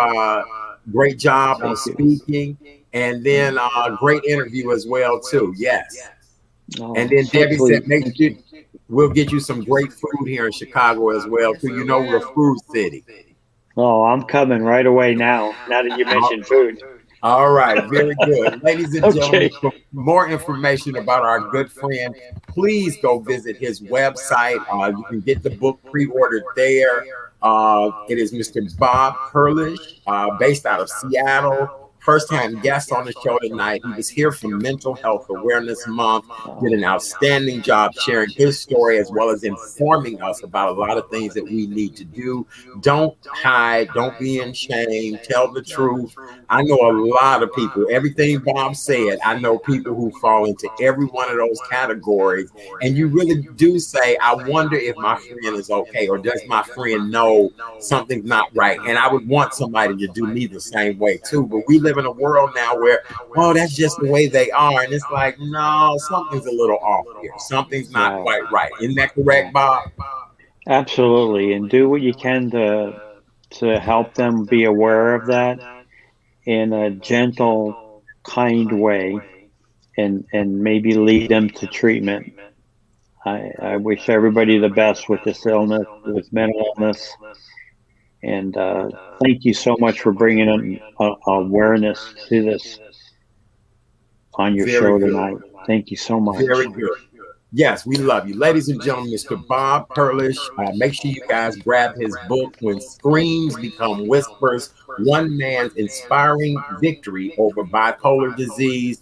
Great job on Thank you. speaking, and then great interview as well too. Yes. And Oh, then so Debbie said, sweet. make Thank sure you. we'll get you some great food here in Chicago as well Yes, too. we You know we're a will. food city. Oh, I'm coming right away now. Now that you mentioned food. All right, very good. Ladies and gentlemen, Okay. for more information about our good friend, please go visit his website. You can get the book pre-ordered there. It is Mr. Bob Krulish, based out of Seattle. First time guest on the show tonight. He was here for Mental Health Awareness Month, did an outstanding job sharing his story as well as informing us about a lot of things that we need to do. Don't hide, don't be in shame, tell the truth. I know a lot of people, everything Bob said, I know people who fall into every one of those categories. And you really do say, I wonder if my friend is okay, or does my friend know something's not right? And I would want somebody to do me the same way too. But we live in a world now where, oh, that's just the way they are. And it's like, no, something's a little off here. Something's not Right. quite right. Isn't that correct, Yeah. Bob? Absolutely. And do what you can to help them be aware of that in a gentle, kind way, and maybe lead them to treatment. I wish everybody the best with this illness, with mental illness, and thank you so much for bringing awareness to this on your Very show good. tonight. Thank you so Very much. good. Yes, we love you. Ladies and gentlemen, Mr. Bob Krulish. Make sure you guys grab his book, When Screams Become Whispers, One Man's Inspiring Victory Over Bipolar Disease.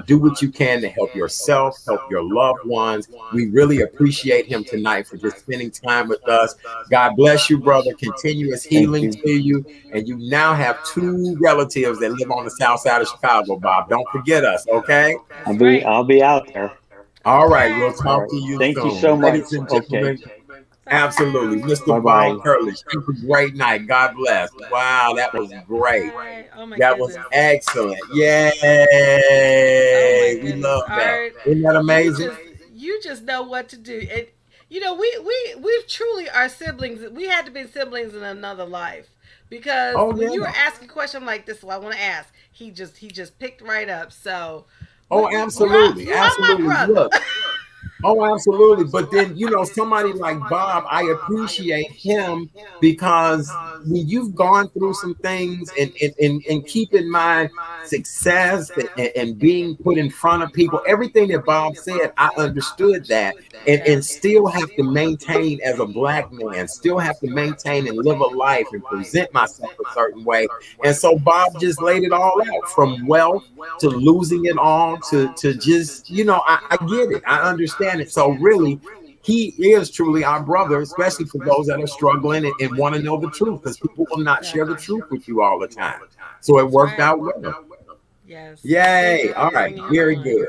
Do what you can to help yourself, help your loved ones. We really appreciate him tonight for just spending time with us. God bless you, brother. Continuous Thank healing you. to you. And you now have two relatives that live on the south side of Chicago, Bob. Don't forget us, okay? That's right. I'll be out there. All right, we'll Okay. All talk right. to you Thank you so soon. much. Ladies and Okay. gentlemen, absolutely. Bye. Mr. Bye Bob bye. Krulish, have a great night. God bless. Wow, that was great. Bye. Oh my That was goodness. excellent. Oh my Yay. We goodness. love that. Art, Isn't that you amazing? just you just know what to do. And we truly are siblings. We had to be siblings in another life. Because Oh, when you yeah. were asking a question like this, well, I want to ask. He just picked right up. So Oh, absolutely. you are my Absolutely. brother. Look. Oh, absolutely. But then, somebody like Bob, I appreciate him because when you've gone through some things and keep in mind success and being put in front of people, everything that Bob said, I understood that and still have to maintain as a black man, still have to maintain and live a life and present myself a certain way. And so Bob just laid it all out from wealth to losing it all to just, I get it. I understand it. So really, he is truly our brother, especially for those that are struggling and want to know the truth, because people will not share the truth with you all the time. So it That's worked right. out well. Yes. Thank Yay. you All for right. bringing it Very on. good.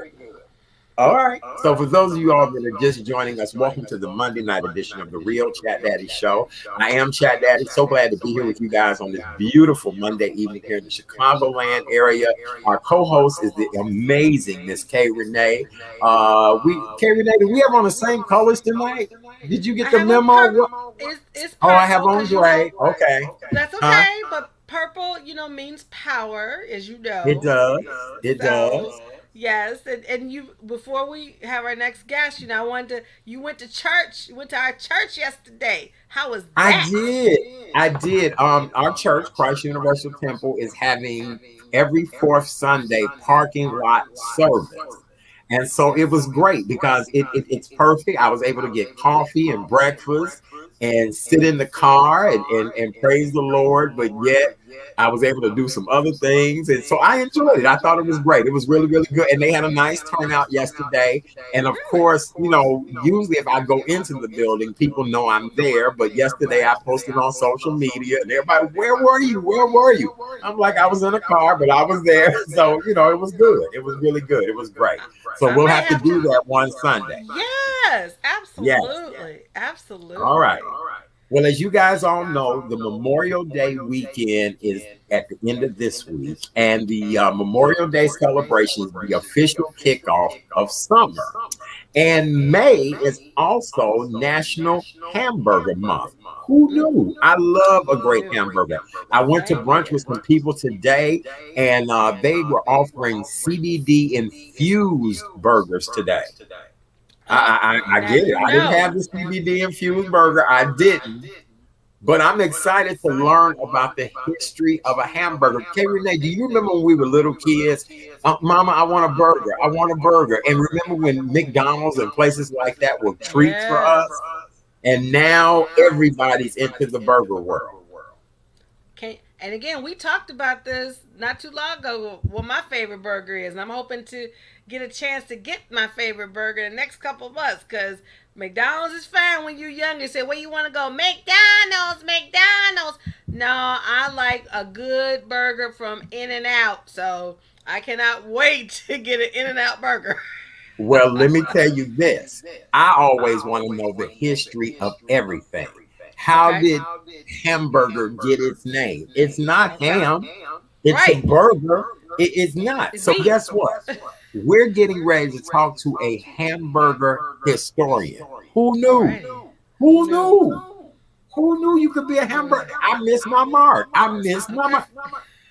All right. So for those of you all that are just joining us, welcome to the Monday night edition of the Real Chat Daddy Show. I am Chat Daddy. So glad to be here with you guys on this beautiful Monday evening here in the Chicagoland area. Our co-host is the amazing Miss Kay Renee. Kay Renee, do we have on the same colors tonight? Did you I get the have on memo? purple. It's Oh, I have purple on because gray. Okay. that's Huh? okay. But purple, means power, as you It know. does. It So does. yes, and you before we have our next guest, I wanted to. You went to church. You went to our church yesterday. How was I that? did. I did. Our church, Christ Universal Temple, is having every fourth Sunday parking lot service. And so it was great because it's perfect. I was able to get coffee and breakfast and sit in the car and praise the Lord, but yet I was able to do some other things. And so I enjoyed it. I thought it was great. It was really, really good. And they had a nice turnout yesterday. And of course, you know, usually if I go into the building, people know I'm there. But yesterday I posted on social media and everybody, where were you? Where were you? I'm like, I was in a car, but I was there. So, you know, it was good. It was really good. It was great. So we'll have to do that one Sunday. Yes, absolutely. Yes. Absolutely. All right. Well, as you guys all know, the Memorial Day weekend is at the end of this week, and the Memorial Day celebration is the official kickoff of summer. And May is also National Hamburger Month. Who knew? I love a great hamburger. I went to brunch with some people today, and they were offering CBD infused burgers today. I get it. I didn't have the CBD infused burger. I didn't. But I'm excited to learn about the history of a hamburger. K. Renee, do you remember when we were little kids? Mama, I want a burger. I want a burger. And remember when McDonald's and places like that were treats for us? And now everybody's into the burger world. And again, we talked about this not too long ago, what my favorite burger is. And I'm hoping to get a chance to get my favorite burger the next couple of months, because McDonald's is fine when you're young. You say, where you want to go? McDonald's, McDonald's. No, I like a good burger from In-N-Out. So I cannot wait to get an In-N-Out burger. Well, let me tell you this. I always want to know the history of everything. How did hamburger get its name? It's not ham. It's a burger. It is not. So guess what? We're getting ready to talk to a hamburger historian. Who knew? Who knew? Who knew you could be a hamburger? I missed my mark.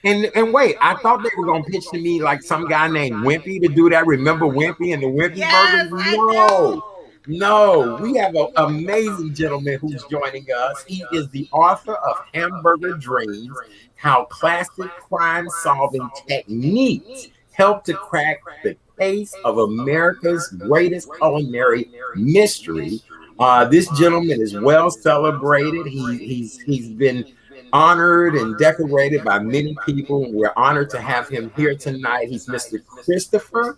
And wait, I thought they were going to pitch to me like some guy named Wimpy to do that. Remember Wimpy and the Wimpy burgers? No, we have an amazing gentleman who's joining us. He is the author of Hamburger Dreams, How Classic Crime-Solving Techniques Help to Crack the Case of America's Greatest Culinary Mystery. This gentleman is well celebrated. He's been honored and decorated by many people. We're honored to have him here tonight. He's Mr. Christopher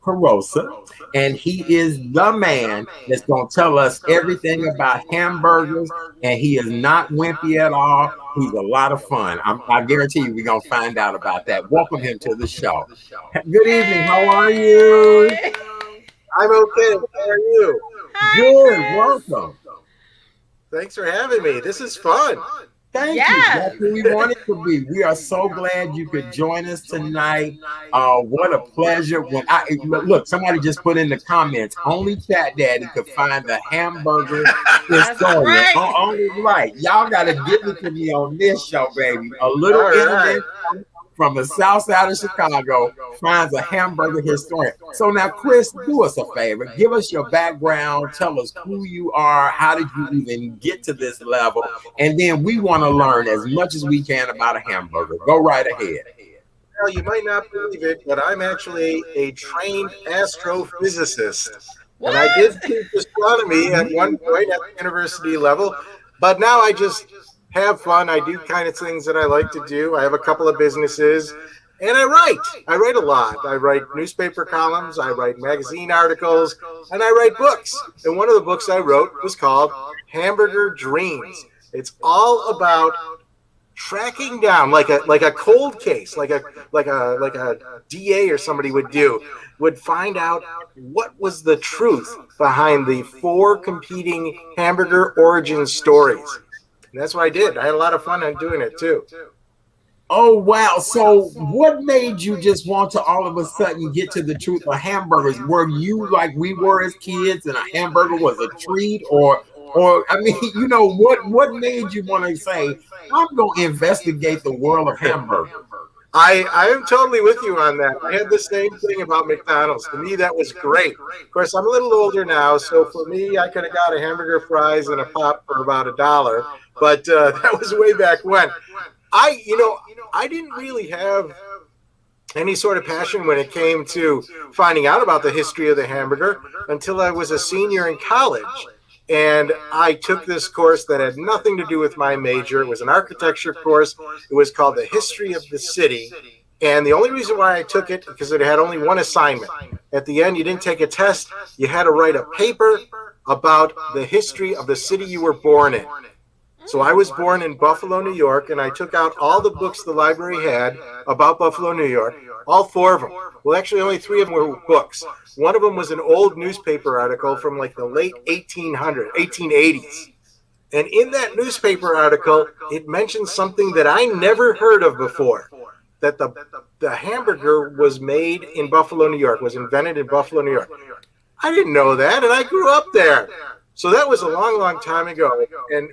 Carosa, and he is the man that's going to tell us everything about hamburgers, and he is not wimpy at all. He's a lot of fun. I guarantee you we're going to find out about that. Welcome him to the show. Good evening. How are you? I'm okay. How are you? Good. Welcome. Thanks for having me. This is fun. Thank you. That's what we wanted to be. We are so glad you could join us tonight. What a pleasure. Look, somebody just put in the comments, only Chat Daddy could find the hamburger historian. Only right. Y'all got to give it to me on this show, baby. A little internet from the south side of Chicago finds a hamburger historian. So now, Chris, do us a favor. Give us your background. Tell us who you are. How did you even get to this level? And then we want to learn as much as we can about a hamburger. Go right ahead. Well, you might not believe it, but I'm actually a trained astrophysicist. What? And I did teach astronomy at one point at the university level, but now I just have fun. I do kind of things that I like to do. I have a couple of businesses, and I write a lot. I write newspaper columns, I write magazine articles, and I write books. And one of the books I wrote was called Hamburger Dreams. It's all about tracking down, like a cold case, like a DA or somebody would find out what was the truth behind the 4 competing hamburger origin stories. And that's what I did. I had a lot of fun on doing it too. Oh, wow. So what made you just want to all of a sudden get to the truth of hamburgers? Were you like we were as kids and a hamburger was a treat? Or I mean, you know, what made you want to say, I'm going to investigate the world of hamburgers? I am totally with you on that. I had the same thing about McDonald's. To me, that was great. Of course, I'm a little older now, so for me, I could have got a hamburger, fries, and a pop for about $1. But that was way back when. I didn't really have any sort of passion when it came to finding out about the history of the hamburger until I was a senior in college. And I took this course that had nothing to do with my major. It was an architecture course. It was called The History of the City. And the only reason why I took it, because it had only one assignment. At the end, you didn't take a test. You had to write a paper about the history of the city you were born in. So I was born in Buffalo, New York, and I took out all the books the library had about Buffalo, New York, all 4 of them. Well, actually, only 3 of them were books. One of them was an old newspaper article from like the late 1880s. And in that newspaper article, it mentioned something that I never heard of before, that the hamburger was made in Buffalo, New York, was invented in Buffalo, New York. I didn't know that, and I grew up there. So that was a long, long time ago. And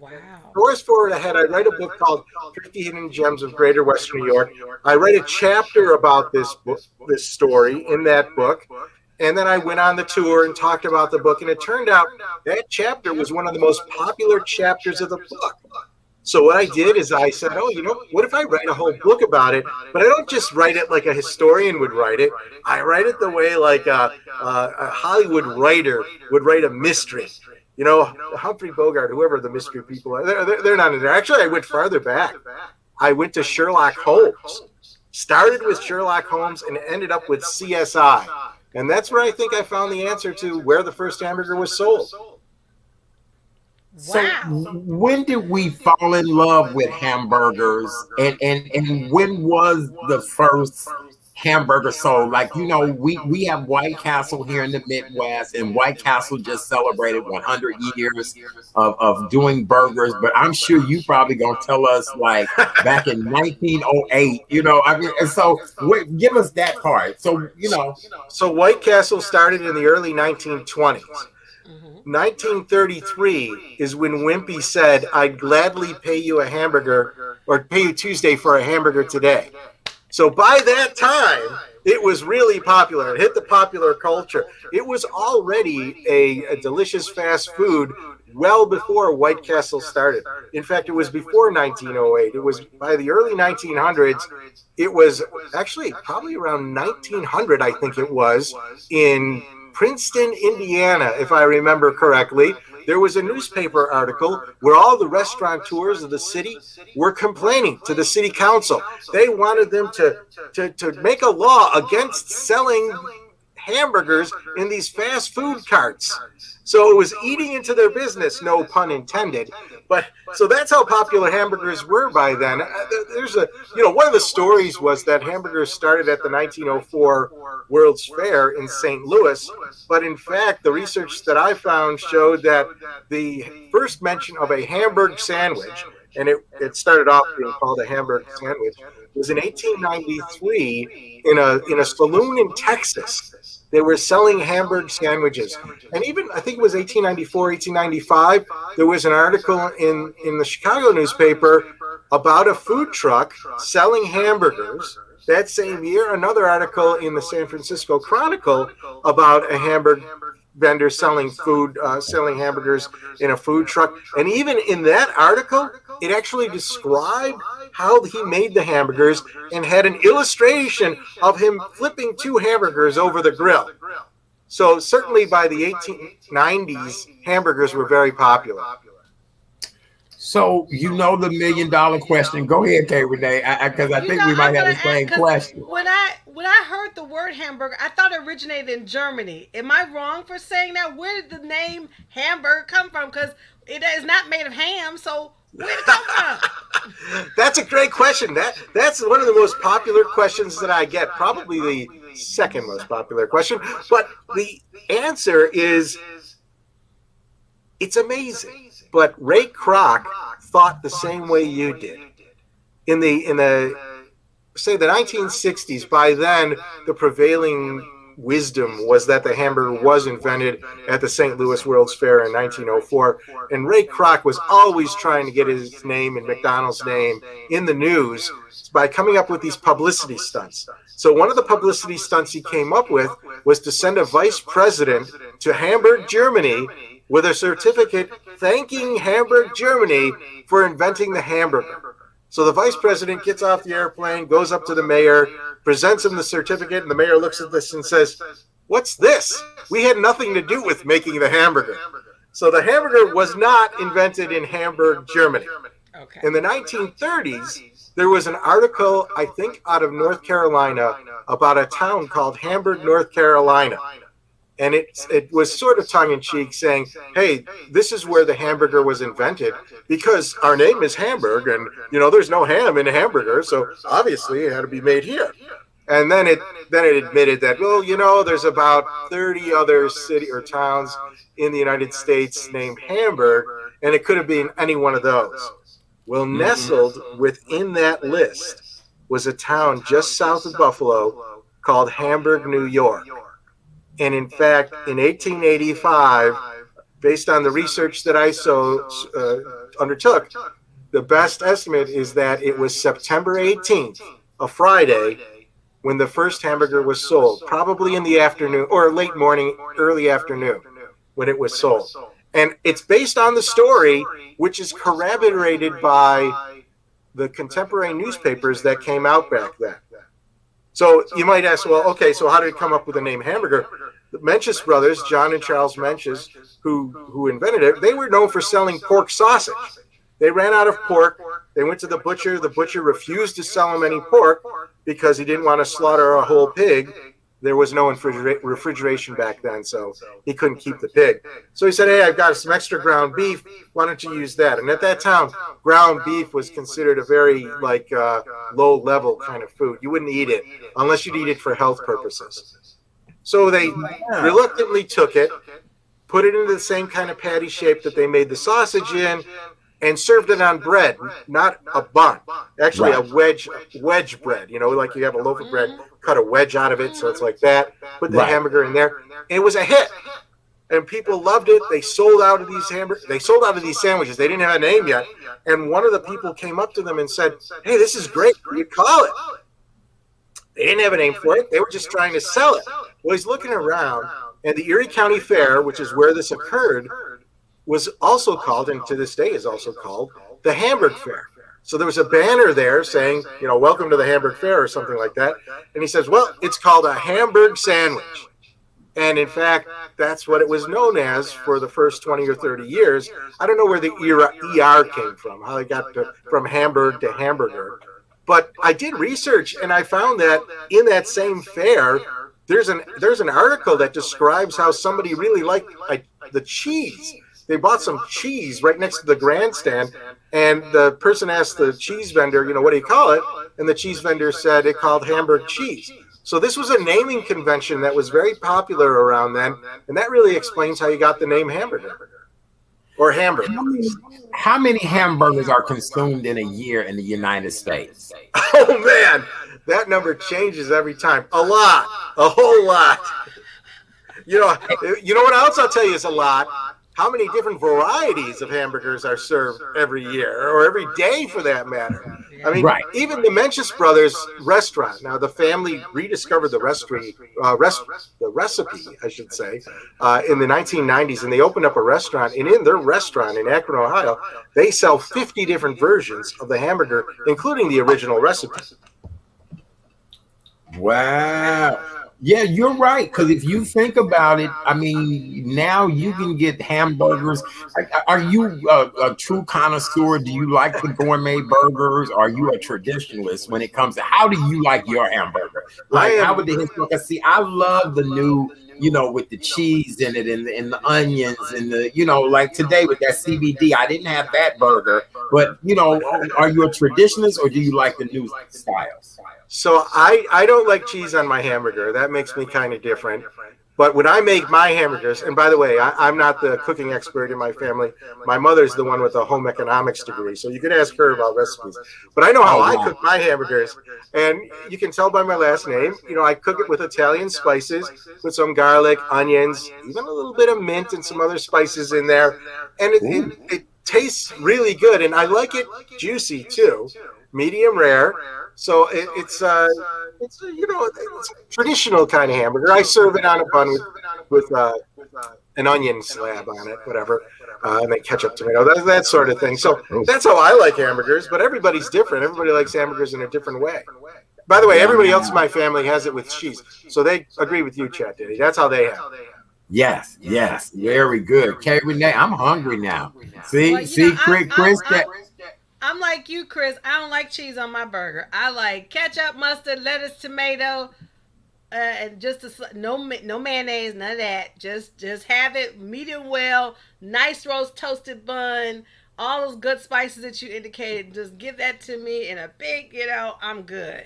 fast forward ahead, I write a book called 50 Hidden Gems of Greater Western New York. I write a chapter about this book, this story in that book. And then I went on the tour and talked about the book. And it turned out that chapter was one of the most popular chapters of the book. So what I did is I said, oh, you know, what if I write a whole book about it? But I don't just write it like a historian would write it. I write it the way like a Hollywood writer would write a mystery. You know, Humphrey Bogart, whoever the mystery people are, they're not in there. Actually, I went farther back. I went to Sherlock Holmes. Started with Sherlock Holmes and ended up with CSI. And that's where I think I found the answer to where the first hamburger was sold. So when did we fall in love with hamburgers, and when was the first hamburger sold? Like, you know, we have White Castle here in the Midwest, and White Castle just celebrated 100 years of doing burgers, but I'm sure you probably gonna tell us like back in 1908, you know, I mean, and so give us that part. So, you know. So White Castle started in the early 1920s. 1933 is when Wimpy said, I'd gladly pay you a hamburger, or pay you Tuesday for a hamburger today. So by that time, it was really popular. It hit the popular culture. It was already a delicious fast food well before White Castle started. In fact, it was before 1908. It was by the early 1900s. It was actually probably around 1900, I think it was, in Princeton, Indiana, if I remember correctly. There was a newspaper article where all the restaurateurs of the city were complaining to the city council. They wanted them to make a law against selling hamburgers in these fast food carts. So it was eating into their business, no pun intended. But so that's how popular hamburgers were by then. There's a, you know, one of the stories was that hamburgers started at the 1904 World's Fair in St. Louis. But in fact, the research that I found showed that the first mention of a Hamburg sandwich, and it started off being called a Hamburg sandwich, was in 1893 in a saloon in Texas. They were selling Hamburg sandwiches. And even, I think it was 1894, 1895, there was an article in the Chicago newspaper about a food truck selling hamburgers. That same year, another article in the San Francisco Chronicle about a Hamburg vendor selling hamburgers in a food truck. And even in that article, it actually described how he made the hamburgers and had an illustration of him flipping 2 hamburgers over the grill. So certainly by the 1890s, hamburgers were very popular. So you know the $1 million question. Go ahead, Kay Renee, because I think we might have the same question. When I heard the word hamburger, I thought it originated in Germany. Am I wrong for saying that? Where did the name Hamburg come from? Because it is not made of ham, so where did it come from? That's a great question. That's one of the most popular questions that I get. Probably the second most popular question. But the answer is, it's amazing. But Ray Kroc thought the same way you did. In the say the 1960s, by then the prevailing wisdom was that the hamburger was invented at the St. Louis World's Fair in 1904, and Ray Kroc was always trying to get his name and McDonald's name in the news by coming up with these publicity stunts. So one of the publicity stunts he came up with was to send a vice president to Hamburg, Germany, with a certificate thanking Hamburg, Germany for inventing the hamburger. So the vice president gets off the airplane, goes up to the mayor, presents him the certificate, and the mayor looks at this and says, "What's this? We had nothing to do with making the hamburger." So the hamburger was not invented in Hamburg, Germany. Okay. In the 1930s, there was an article, I think out of North Carolina, about a town called Hamburg, North Carolina. And it was sort of tongue-in-cheek saying, hey, this is where the hamburger was invented because our name is Hamburg and, there's no ham in a hamburger, so obviously it had to be made here. And then it admitted that, well, there's about 30 other city or towns in the United States named Hamburg, and it could have been any one of those. Well, nestled within that list was a town just south of Buffalo called Hamburg, New York. And in fact, in 1885, based on the research that I undertook, the best estimate is that it was September 18th, a Friday, when the first hamburger was sold, probably in the afternoon or late morning, early afternoon, when it was sold. And it's based on the story, which is corroborated by the contemporary newspapers that came out back then. So you might ask, well, okay, so how did it come up with the name hamburger? The Mencius brothers, John and Charles Mencius, who invented it, they were known for selling pork sausage. They ran out of pork. They went to the butcher. The butcher refused to sell them any pork because he didn't want to slaughter a whole pig. There was no refrigeration back then, so he couldn't keep the pig. So he said, hey, I've got some extra ground beef. Why don't you use that? And at that time, ground beef was considered a very low-level kind of food. You wouldn't eat it unless you'd eat it for health purposes. So they reluctantly took it, put it into the same kind of patty shape that they made the sausage in, and served it on bread, not a bun. Actually, a wedge bread. Like you have a loaf of bread, cut a wedge out of it, so it's like that. Put the hamburger in there. It was a hit, and people loved it. They sold out of these They sold out of these sandwiches. They didn't have a name yet, and one of the people came up to them and said, "Hey, this is great. What do you call it?" They didn't have a name for it. They were just trying to sell it. Well, he's looking around, and the Erie County Fair, which is where this occurred, was also called, and to this day is also called, the Hamburg Fair. So there was a banner there saying, welcome to the Hamburg Fair or something like that. And he says, well, it's called a Hamburg sandwich. And in fact, that's what it was known as for the first 20 or 30 years. I don't know where the ER came from, how they got from Hamburg to hamburger. But I did research, and I found that in that same fair, there's an article that describes how somebody really liked the cheese. They bought some cheese right next to the grandstand, and the person asked the cheese vendor, what do you call it? And the cheese vendor said it called Hamburg cheese. So this was a naming convention that was very popular around then, and that really explains how you got the name hamburger or hamburger. How many hamburgers are consumed in a year in the United States? Oh man, that number changes every time. A lot, a whole lot. You know what else I'll tell you is a lot? How many different varieties of hamburgers are served every year or every day for that matter? I mean, even the Mencius brothers restaurant. Now, the family rediscovered the recipe, I should say, in the 1990s, and they opened up a restaurant. And in their restaurant in Akron, Ohio, they sell 50 different versions of the hamburger, including the original recipe. Wow. Yeah, you're right. Because if you think about it, I mean, now you can get hamburgers. Are you a true connoisseur? Do you like the gourmet burgers? Are you a traditionalist when it comes to how do you like your hamburger? Like, how would the Hispanic see? I love the new, with the cheese in it and the onions and the, like today with that CBD. I didn't have that burger, but are you a traditionalist or do you like the new style? So I don't like cheese on my hamburger. That makes me kind of different. But when I make my hamburgers, and by the way, I'm not the cooking expert in my family. My mother's the one with a home economics degree, so you can ask her about recipes. But I know how I cook my hamburgers, and you can tell by my last name. I cook it with Italian spices, with some garlic, onions, even a little bit of mint and some other spices in there. And it tastes really good, and I like it juicy too, medium rare. So it's a traditional kind of hamburger. I serve it on a bun with an onion slab on it, whatever, and then ketchup, tomato, that sort of thing. So that's how I like hamburgers, but everybody's different. Everybody likes hamburgers in a different way. By the way, everybody else in my family has it with cheese. So they agree with you, Chat Daddy. That's how they have it. Yes, yes, very good. Okay, Renee, I'm hungry now. See, Well, Chris, I'm like you, Chris. I don't like cheese on my burger. I like ketchup, mustard, lettuce, tomato, and just no mayonnaise, none of that. Just have it medium well, nice roast toasted bun, all those good spices that you indicated. Just give that to me in a big, I'm good.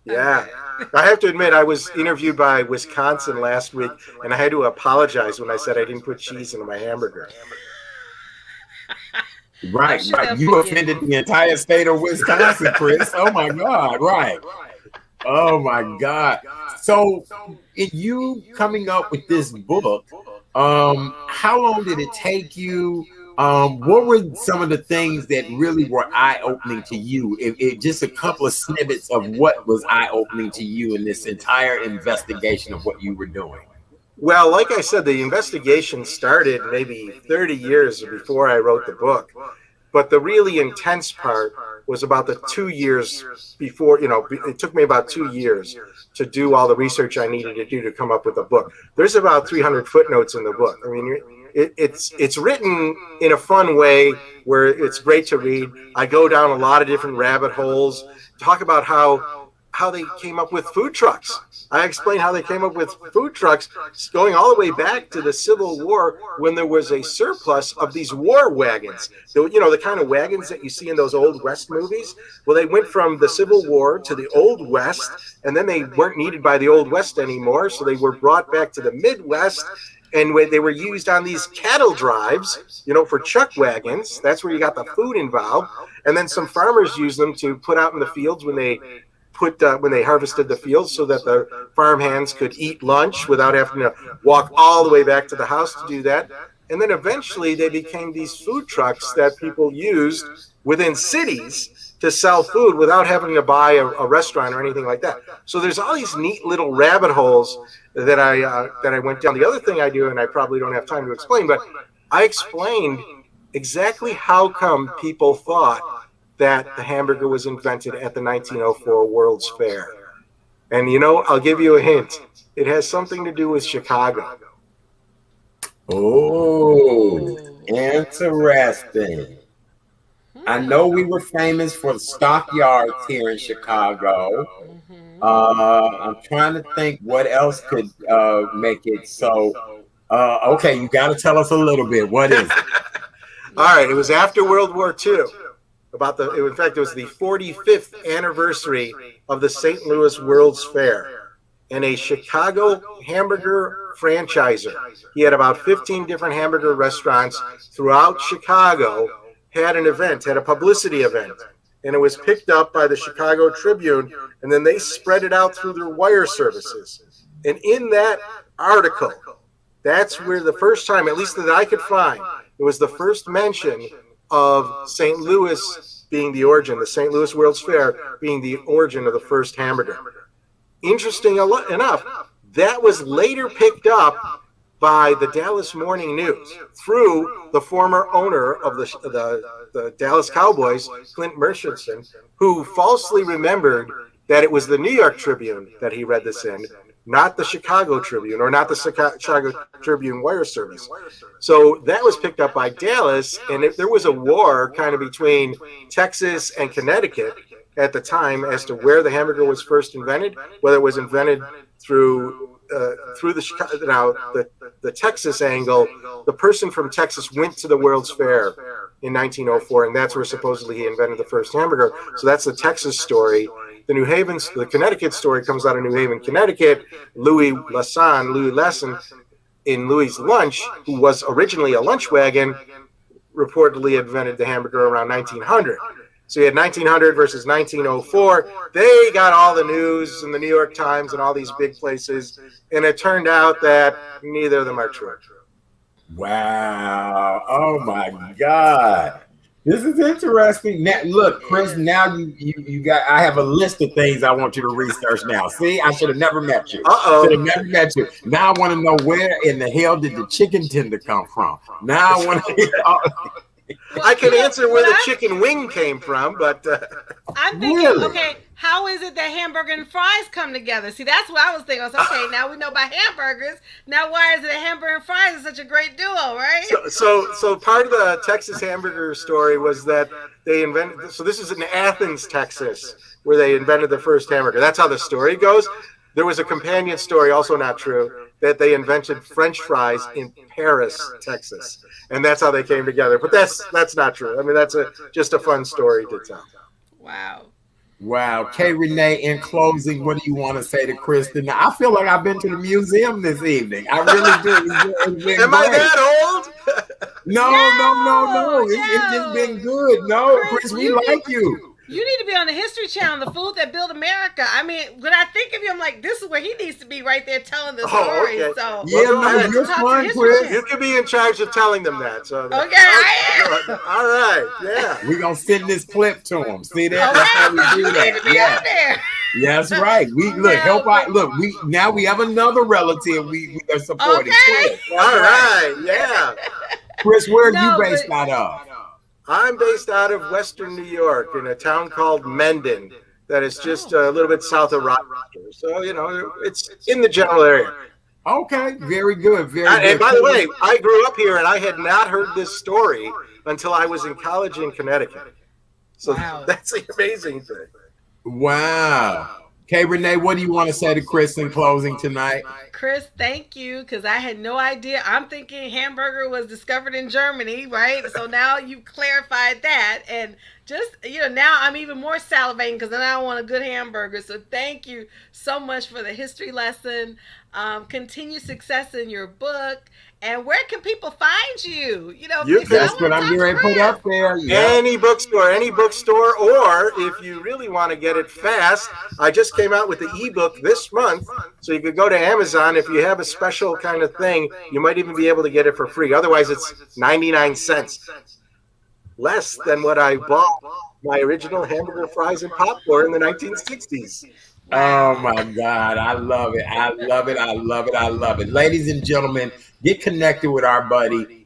Yeah. I have to admit, I was interviewed by Wisconsin last week, and I had to apologize when I said I didn't put cheese into my hamburger. Right. You offended the entire state of Wisconsin, Chris. Oh my God. Right. Oh my God. So, in you coming up with this book, how long did it take you? What were some of the things that really were eye-opening to you? Just a couple of snippets of what was eye-opening to you in this entire investigation of what you were doing. Well, like I said, the investigation started maybe 30 years before I wrote the book. But the really intense part was about the 2 years before, it took me about 2 years to do all the research I needed to do to come up with a book. There's about 300 footnotes in the book. I mean, it's written in a fun way where it's great to read. I go down a lot of different rabbit holes, talk about how they came up with food trucks. I explain how they came up with food trucks going all the way back to the Civil War when there was a surplus of these war wagons. The kind of wagons that you see in those Old West movies. Well, they went from the Civil War to the Old West, and then they weren't needed by the Old West anymore, so they were brought back to the Midwest, and they were used on these cattle drives, for chuck wagons. That's where you got the food involved. And then some farmers used them to put out in the fields when they harvested the fields, so that the farm hands could eat lunch without having to walk all the way back to the house to do that. And then eventually they became these food trucks that people used within cities to sell food without having to buy a restaurant or anything like that. So there's all these neat little rabbit holes that I went down. The other thing I do, and I probably don't have time to explain, but I explained exactly how come people thought that the hamburger was invented at the 1904 World's Fair. And I'll give you a hint. It has something to do with Chicago. Oh, interesting. I know we were famous for the stockyards here in Chicago. I'm trying to think what else could make it so. Okay, you got to tell us a little bit. What is it? All right, it was after World War II. In fact, it was the 45th anniversary of the St. Louis World's Fair, and a Chicago hamburger franchisor. He had about 15 different hamburger restaurants throughout Chicago, had a publicity event, and it was picked up by the Chicago Tribune, and then they spread it out through their wire services. And in that article, that's where the first time, at least that I could find, it was the first mention of St. Louis being the origin, the St. Louis World's Fair being the origin of the first hamburger. Interesting enough, that was later picked up by the Dallas Morning News through the former owner of the Dallas Cowboys, Clint Murchison, who falsely remembered that it was the New York Tribune that he read this in, not the Chicago Tribune, or not the Chicago Tribune wire service. So that was picked up by Dallas, and there was a war kind of between Texas and Connecticut at the time as to where the hamburger was first invented, whether it was invented through the Texas angle. The person from Texas went to the World's Fair in 1904, and that's where supposedly he invented the first hamburger. So that's the Texas story. The Connecticut story comes out of New Haven, Connecticut. Louis Lasson, in Louis' Lunch, who was originally a lunch wagon, reportedly invented the hamburger around 1900. So you had 1900 versus 1904. They got all the news in the New York Times and all these big places, and it turned out that neither of them are true. Wow! Oh my God! This is interesting. Now, look, Chris. Now you got. I have a list of things I want you to research. Now, see, I should have never met you. Should have never met you. Now I want to know where in the hell did the chicken tender come from. Now I want to. I can answer where the chicken wing came from, but I'm thinking, okay, how is it that hamburger and fries come together? See, that's what I was thinking. I was okay, now we know about hamburgers. Now, why is it that hamburger and fries is such a great duo, right? So part of the Texas hamburger story was that they invented. So this is in Athens, Texas, where they invented the first hamburger. That's how the story goes. There was a companion story, also not true, that they invented French fries in Paris, Texas, and that's how they came together. But that's not true. I mean, that's just a fun story to tell. Wow. Kay Renee, in closing, what do you want to say to Kristen? I feel like I've been to the museum this evening. I really do. Am I that old? No. It's just been good. No, Chris, we like you. You need to be on the History Channel, the food that built America. I mean, when I think of you, I'm like, this is where he needs to be right there telling the story. Okay. So you're fun, Chris. You can be in charge of telling them that. So okay, I am. All right, yeah. We're gonna send this clip to them. See that? That's how we do that. Out there. Yeah, that's right. We help out. Look, we have another relative we are supporting. Okay. All right, yeah. Chris, where are you based out of? I'm based out of Western New York in a town called Mendon that is just a little bit south of Rochester. So, it's in the general area. Okay, very good. Very good. And by the way, I grew up here and I had not heard this story until I was in college in Connecticut. So that's the amazing thing. Wow. Okay, Renee, what do you want to say to Chris in closing tonight? Chris, thank you, because I had no idea. I'm thinking hamburger was discovered in Germany, right? So now you've clarified that. And just, now I'm even more salivating because then I want a good hamburger. So thank you so much for the history lesson. Continue success in your book. And where can people find you? That's what I'm going to put up there. Yeah. Any bookstore, or if you really want to get it fast, I just came out with the ebook this month, so you could go to Amazon. If you have a special kind of thing, you might even be able to get it for free. Otherwise, it's 99 cents, less than what I bought my original hamburger, fries, and popcorn in the 1960s. Oh my God, I love it. I love it. I love it. I love it. Ladies and gentlemen, get connected with our buddy,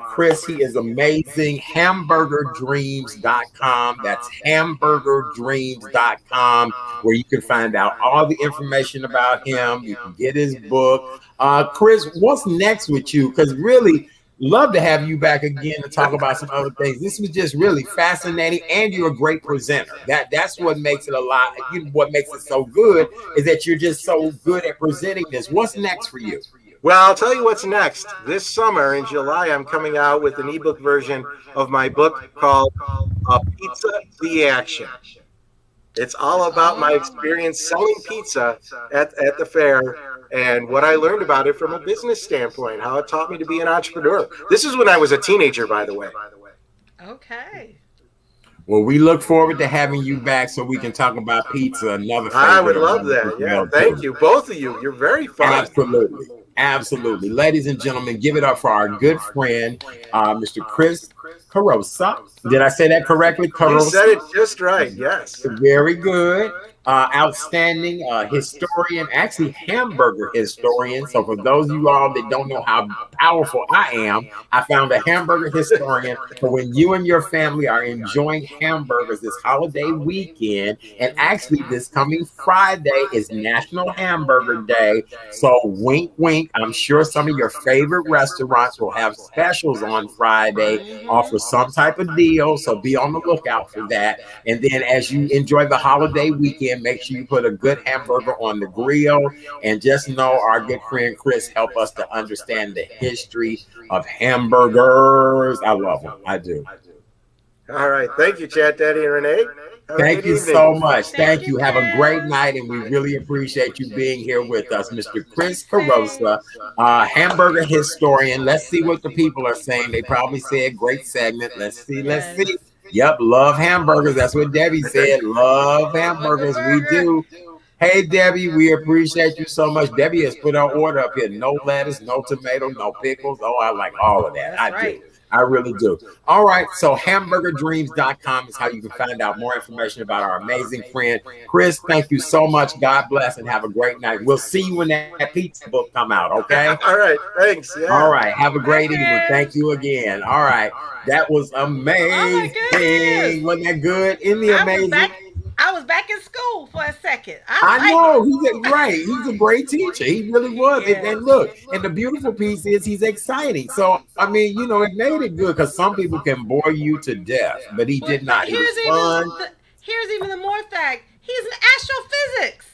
Chris. He is amazing. Hamburgerdreams.com. That's hamburgerdreams.com, where you can find out all the information about him. You can get his book. Chris, what's next with you? Because really, love to have you back again to talk about some other things. This was just really fascinating, and you're a great presenter. That's what makes it what makes it so good is that you're just so good at presenting this. What's next for you? Well, I'll tell you what's next. This summer in July, I'm coming out with an ebook version of my book called Pizza the Action. It's all about my experience selling pizza at the fair and what I learned about it from a business standpoint, how it taught me to be an entrepreneur. This is when I was a teenager, by the way. Okay. Well, we look forward to having you back so we can talk about pizza. Another favorite. I would love that. Yeah, thank you. Both of you. You're very fun. Absolutely. Ladies and gentlemen, give it up for our good friend, Mr. Chris Carosa. Did I say that correctly? You said it just right. Yes. Very good. Outstanding historian, actually hamburger historian. So for those of you all that don't know how powerful I am, I found a hamburger historian for when you and your family are enjoying hamburgers this holiday weekend. And actually this coming Friday is National Hamburger Day. So wink, wink. I'm sure some of your favorite restaurants will have specials on Friday, offer some type of deal. So be on the lookout for that. And then as you enjoy the holiday weekend, make sure you put a good hamburger on the grill, and just know our good friend Chris helped us to understand the history of hamburgers. I love them. I do. All right. Thank you, Chat Daddy and Renee. Thank you so much. Thank you. Have a great night, and we really appreciate you being here with us, Mr. Chris Carosa, hamburger historian. Let's see what the people are saying. They probably said great segment. Let's see. Yep, love hamburgers. That's what Debbie said. Love hamburgers. We do. Hey, Debbie, we appreciate you so much. Debbie has put our order up here. No lettuce, no tomato, no pickles. Oh, I like all of that. I really do. All right. So hamburgerdreams.com is how you can find out more information about our amazing friend. Chris, thank you so much. God bless and have a great night. We'll see you when that pizza book come out, okay? All right. Thanks. Yeah. All right. Have a great Bye, evening. Chris. Thank you again. All right. That was amazing. goodness. Wasn't that good? Isn't he amazing? I was back in school for a second. I know he's a great teacher. He really was. And look, and the beautiful piece is he's exciting. So I mean, you know, it made it good because some people can bore you to death, but he did not. He was fun. Here's even the more fact. He's an astrophysics.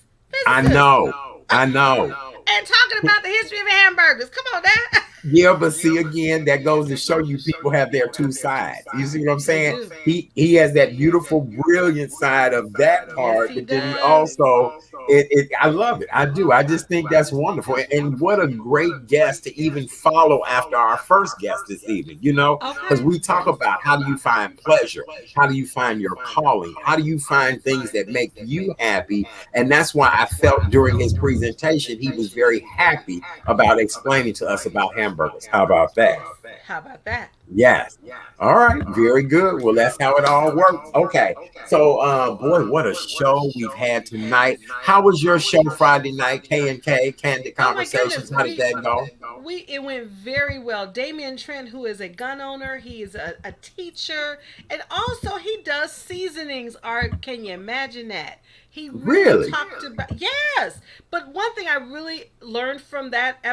I know. And talking about the history of hamburgers. Come on now. Yeah, but see again, that goes to show you people have their two sides. You see what I'm saying? He has that beautiful, brilliant side of that part, but then he also I love it. I do. I just think that's wonderful. And what a great guest to even follow after our first guest this evening, you know, because we talk about how do you find pleasure? How do you find your calling? How do you find things that make you happy? And that's why I felt during his presentation, he was very happy about explaining to us about hamburgers. How about that? Yes. All right. Very good. Well, that's how it all works. Okay. So, boy, what a show we've had tonight. How was your show Friday night? K&K, Candid Conversations. How did that go? It went very well. Damian Trent, who is a gun owner, he is a teacher, and also he does seasonings. Art, can you imagine that? He really talked about, yes. But one thing I really learned from that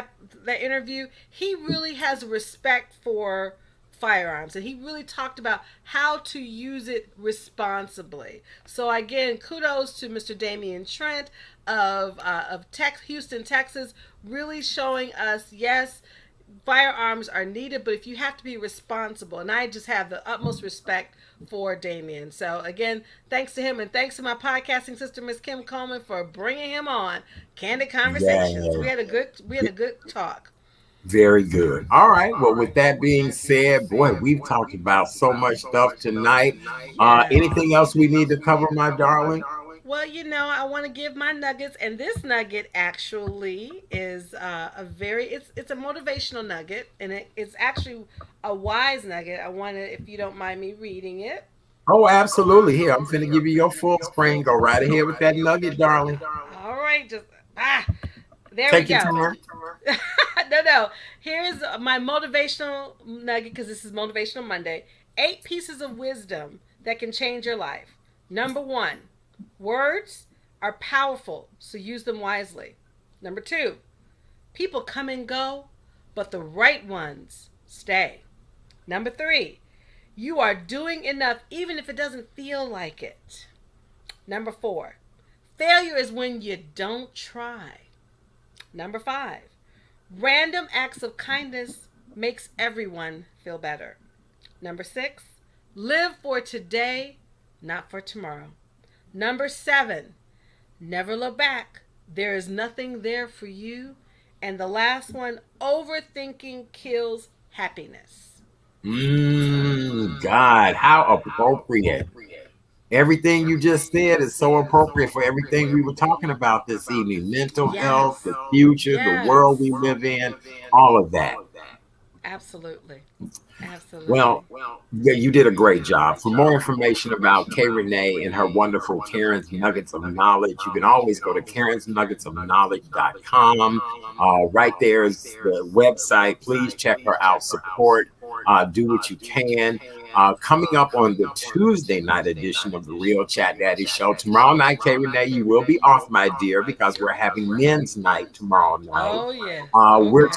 interview, he really has respect for firearms, and he really talked about how to use it responsibly. So again, kudos to Mr. Damian Trent of Houston, Texas, really showing us, yes, firearms are needed, but if you have to be responsible, and I just have the utmost respect for Damien. So again, thanks to him, and thanks to my podcasting sister, Miss Kim Coleman, for bringing him on Candid Conversations. Yeah. We had a good talk. Very good. All right. Well, with that being said, boy, we've talked about so much stuff tonight. Anything else we need to cover, my darling? Well, you know, I want to give my nuggets, and this nugget actually is it's a motivational nugget, and it's actually a wise nugget. I want to, if you don't mind me reading it. Oh, absolutely. Here, I'm going to give you your full screen. Go right ahead with that nugget, darling. All right, there Take we go. Your time. No. Here's my motivational nugget, because this is Motivational Monday. 8 pieces of wisdom that can change your life. Number 1. Words are powerful, so use them wisely. Number 2, people come and go, but the right ones stay. Number 3, you are doing enough even if it doesn't feel like it. Number 4, failure is when you don't try. Number 5, random acts of kindness makes everyone feel better. Number 6, live for today, not for tomorrow. Number 7, never look back. There is nothing there for you. And the last one, overthinking kills happiness. God, how appropriate. Everything you just said is so appropriate for everything we were talking about this evening. Mental health, the future, the world we live in, all of that. Absolutely. Well, yeah, you did a great job. For more information about Kay Renee and her wonderful Karen's Nuggets of Knowledge, you can always go to karensnuggetsofknowledge.com. Right there is the website. Please check her out. Support. Do what you can. Coming up on the Tuesday night edition of the Real Chat Daddy Show. Tomorrow night, Kay Renee, you will be off, my dear, because we're having men's night tomorrow night. Oh, yeah. We're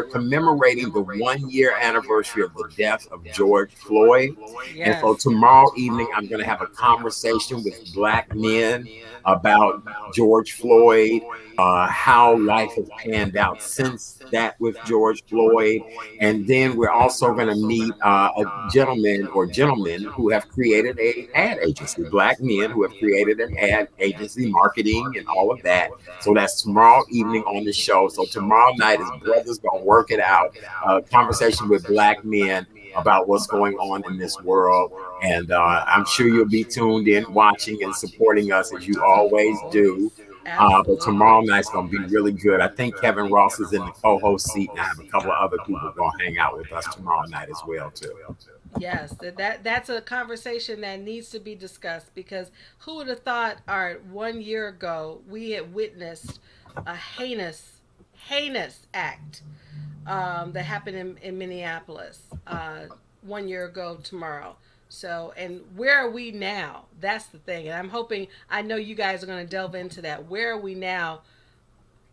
commemorating the 1-year anniversary of the death of George Floyd. Yes. And so tomorrow evening, I'm going to have a conversation with Black men about George Floyd, how life has panned out since that with George Floyd. And then we're also going to meet a gentlemen who have created an ad agency, Black men who have created an ad agency, marketing and all of that. So that's tomorrow evening on the show. So tomorrow night is Brothers Gonna Work It Out, conversation with Black men about what's going on in this world. And I'm sure you'll be tuned in, watching and supporting us as you always do. But tomorrow night's going to be really good. I think Kevin Ross is in the co-host seat, and I have a couple of other people going to hang out with us tomorrow night as well, too. Yes, that's a conversation that needs to be discussed, because who would have thought, all right, 1 year ago, we had witnessed a heinous act that happened in Minneapolis 1 year ago tomorrow. So, and where are we now? That's the thing. And I'm hoping, I know you guys are going to delve into that. Where are we now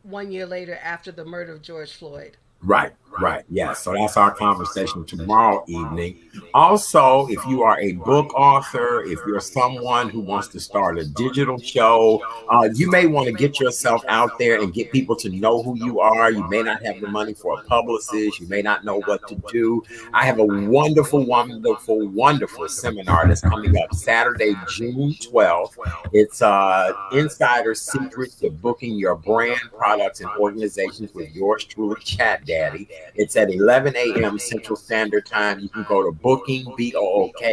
1 year later after the murder of George Floyd? Right. Yeah. So that's our conversation tomorrow evening. Also, if you are a book author, if you're someone who wants to start a digital show, you may want to get yourself out there and get people to know who you are. You may not have the money for a publicist. You may not know what to do. I have a wonderful seminar that's coming up Saturday, June 12th. It's Insider Secrets to Booking Your Brand, Products, and Organizations with yours truly, Chat Daddy. It's at 11 a.m. Central Standard Time. You can go to booking, BOOK,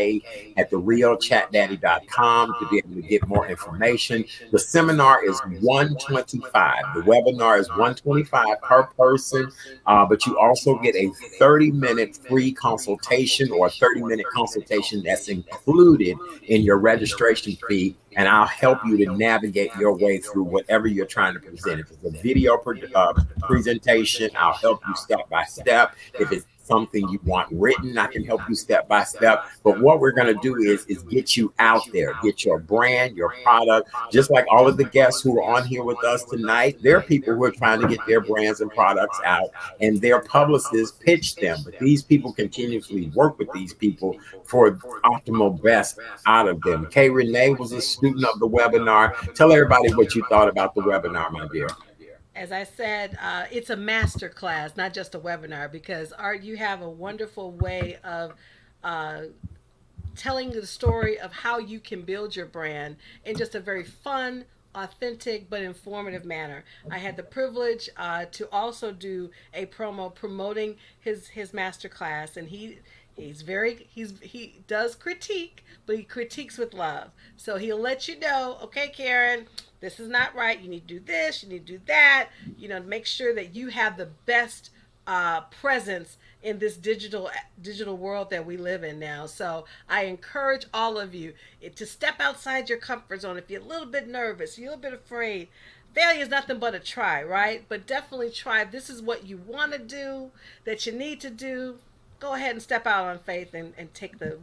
at therealchatdaddy.com to be able to get more information. The seminar is $125. The webinar is $125 per person, but you also get a 30-minute free consultation, or a 30-minute consultation that's included in your registration fee. And I'll help you to navigate your way through whatever you're trying to present. If it's a video presentation, I'll help you step by step. If it's something you want written, I can help you step by step. But what we're going to do is get you out there, get your brand, your product. Just like all of the guests who are on here with us tonight, there are people who are trying to get their brands and products out, and their publicists pitch them. But these people continuously work with these people for optimal best out of them. Kay Renee was a student of the webinar. Tell everybody what you thought about the webinar, my dear. As I said, it's a master class, not just a webinar, because Art, you have a wonderful way of telling the story of how you can build your brand in just a very fun, authentic, but informative manner. I had the privilege to also do a promo promoting his master class, and he does critique, but he critiques with love. So he'll let you know, okay, Karen, this is not right. You need to do this. You need to do that. You know, make sure that you have the best presence in this digital world that we live in now. So I encourage all of you to step outside your comfort zone. If you're a little bit nervous, you're a little bit afraid, failure is nothing but a try, right? But definitely try. If this is what you want to do, that you need to do, go ahead and step out on faith and take the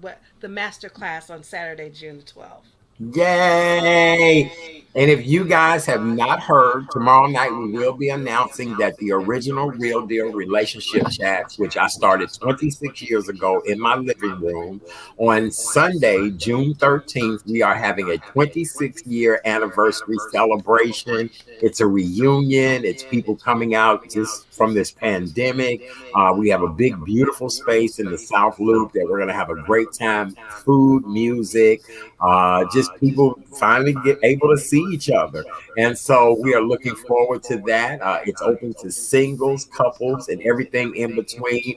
master class on Saturday, June the 12th. Yay! And if you guys have not heard, tomorrow night we will be announcing that the original Real Deal Relationship Chats, which I started 26 years ago in my living room, on Sunday, June 13th, we are having a 26-year anniversary celebration. It's a reunion. It's people coming out just from this pandemic. We have a big, beautiful space in the South Loop that we're going to have a great time. Food, music, just people finally get able to see each other. And so we are looking forward to that. It's open to singles, couples, and everything in between.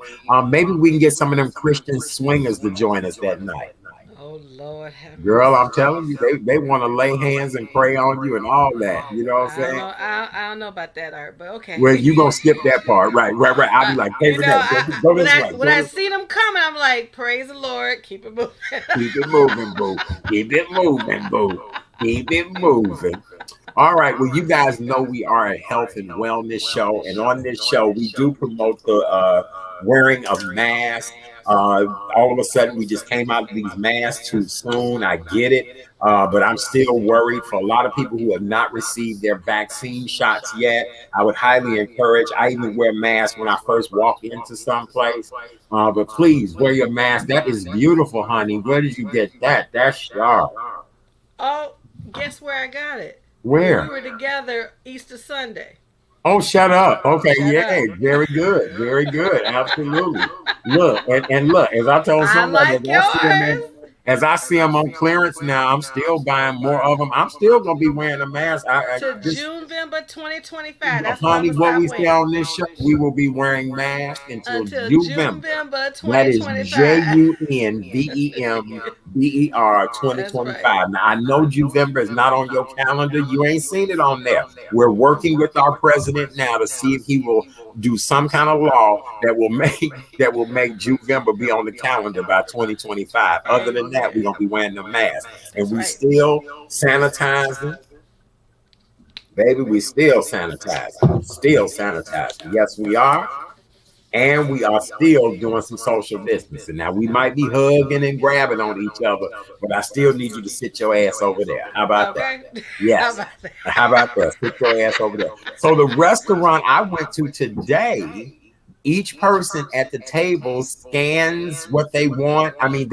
Maybe we can get some of them Christian swingers to join us that night. Oh, Lord. Girl, I'm telling you, they want to lay hands and pray on you and all that. You know what I'm saying? I don't know about that, Art, but okay. Well, you going to skip that part. Right. I'll be like, hey, go this way. When I see them coming, I'm like, praise the Lord. Keep it moving. Keep it moving, boo. Keep it moving, boo. Keep it moving. All right. Well, you guys know we are a health and wellness show. And on this show, we do promote the wearing of masks. All of a sudden, we just came out of these masks too soon. I get it. But I'm still worried for a lot of people who have not received their vaccine shots yet. I would highly encourage. I even wear masks when I first walk into someplace. But please wear your mask. That is beautiful, honey. Where did you get that? That's sharp. Oh, guess where I got it? Where? We were together Easter Sunday. Oh, shut up. Okay, shut up. Very good. Very good. Absolutely. Look, and look, as I told somebody, as I see them on clearance now, I'm still buying more of them. I'm still gonna be wearing a mask. To June-November 2025. That's what I'm Honey, gonna what start we say wearing. on this show, we will be wearing masks until Until June-November. June-November That is 2025. JUNVEMBER That's right. 2025. Now I know Juvember is not on your calendar. You ain't seen it on there. We're working with our president now to see if he will do some kind of law that will make Juvember be on the calendar by 2025. Other than that, we're gonna be wearing the mask. And That's we right. still sanitizing. Baby, we still sanitizing. Still sanitizing. Yes, we are. And we are still doing some social distancing. Now, we might be hugging and grabbing on each other, but I still need you to sit your ass over there. How about that? Okay. Yes. How about that? How about that? Sit your ass over there. So the restaurant I went to today, each person at the table scans what they want. I mean,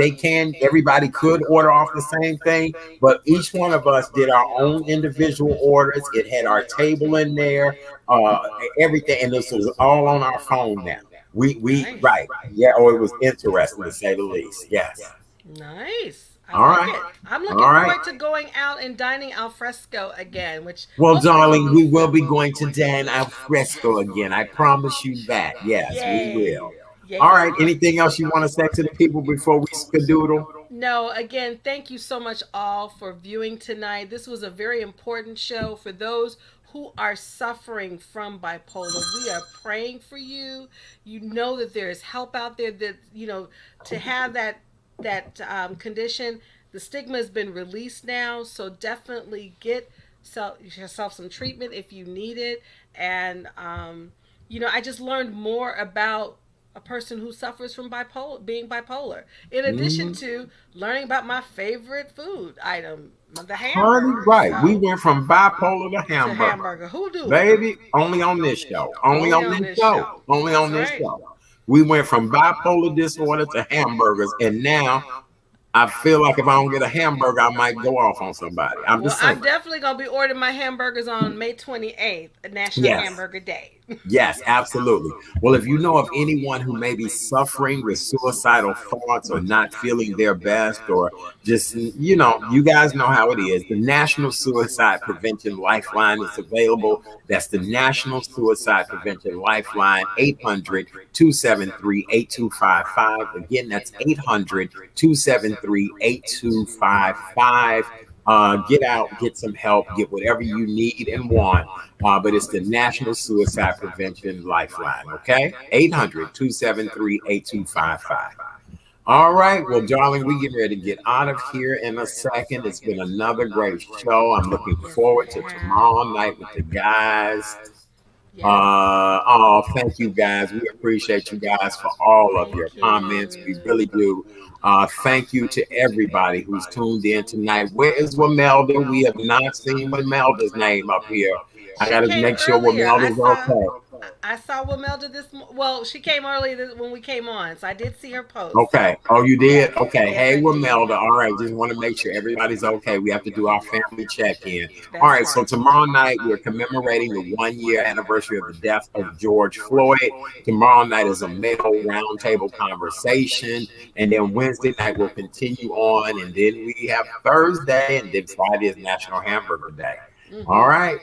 everybody could order off the same thing, but each one of us did our own individual orders. It had our table in there, everything, and this was all on our phone now. Nice. Right. Yeah, oh, it was interesting to say the least. Yes. Nice. I All like right. it. I'm looking All right. forward to going out and dining al fresco again, which Well, hopefully darling, will we be will soon. be going to dine al fresco again. I promise you that. Yes, we Yay. will. Yay, All yay, right. yay. Anything else you want to say to the people before we skedoodle? No, again, thank you so much all for viewing tonight. This was a very important show for those who are suffering from bipolar. We are praying for you. You know that there is help out there, that to have that condition. The stigma has been released now, so definitely get yourself some treatment if you need it. And I just learned more about a person who suffers from being bipolar. In addition to learning about my favorite food item, the hamburger. Right. So, We went from bipolar to to hamburger. hamburger. Who do it? Baby, only on this show. Only on this show. Only on this That's right. show. We went from bipolar disorder to hamburgers, and now I feel like if I don't get a hamburger, I might go off on somebody. I'm just saying. I'm definitely gonna be ordering my hamburgers on May 28th, National Yes. Hamburger Day. Yes, absolutely. Well, if you know of anyone who may be suffering with suicidal thoughts or not feeling their best, or just, you guys know how it is. The National Suicide Prevention Lifeline is available. That's the National Suicide Prevention Lifeline, 800-273-8255. Again, that's 800-273-8255. Get out, get some help, get whatever you need and want. But it's the National Suicide Prevention Lifeline, okay? 800-273-8255. All right. Well, darling, we get ready to get out of here in a second. It's been another great show. I'm looking forward to tomorrow night with the guys. Thank you guys. We appreciate you guys for all of your comments. We really do. Thank you to everybody who's tuned in tonight. Where is Wamelda? We have not seen Wamelda's name up here. I got to make sure Wamelda's okay. I saw Wamelda she came earlier when we came on, so I did see her post. Okay. Oh, you did? Okay. Yes, Hey, I did. Wamelda. All right. Just want to make sure everybody's okay. We have to do our family check-in. All right. So tomorrow night, we're commemorating the 1-year anniversary of the death of George Floyd. Tomorrow night is a male roundtable conversation. And then Wednesday night, we'll continue on. And then we have Thursday. And then Friday is National Hamburger Day. All right.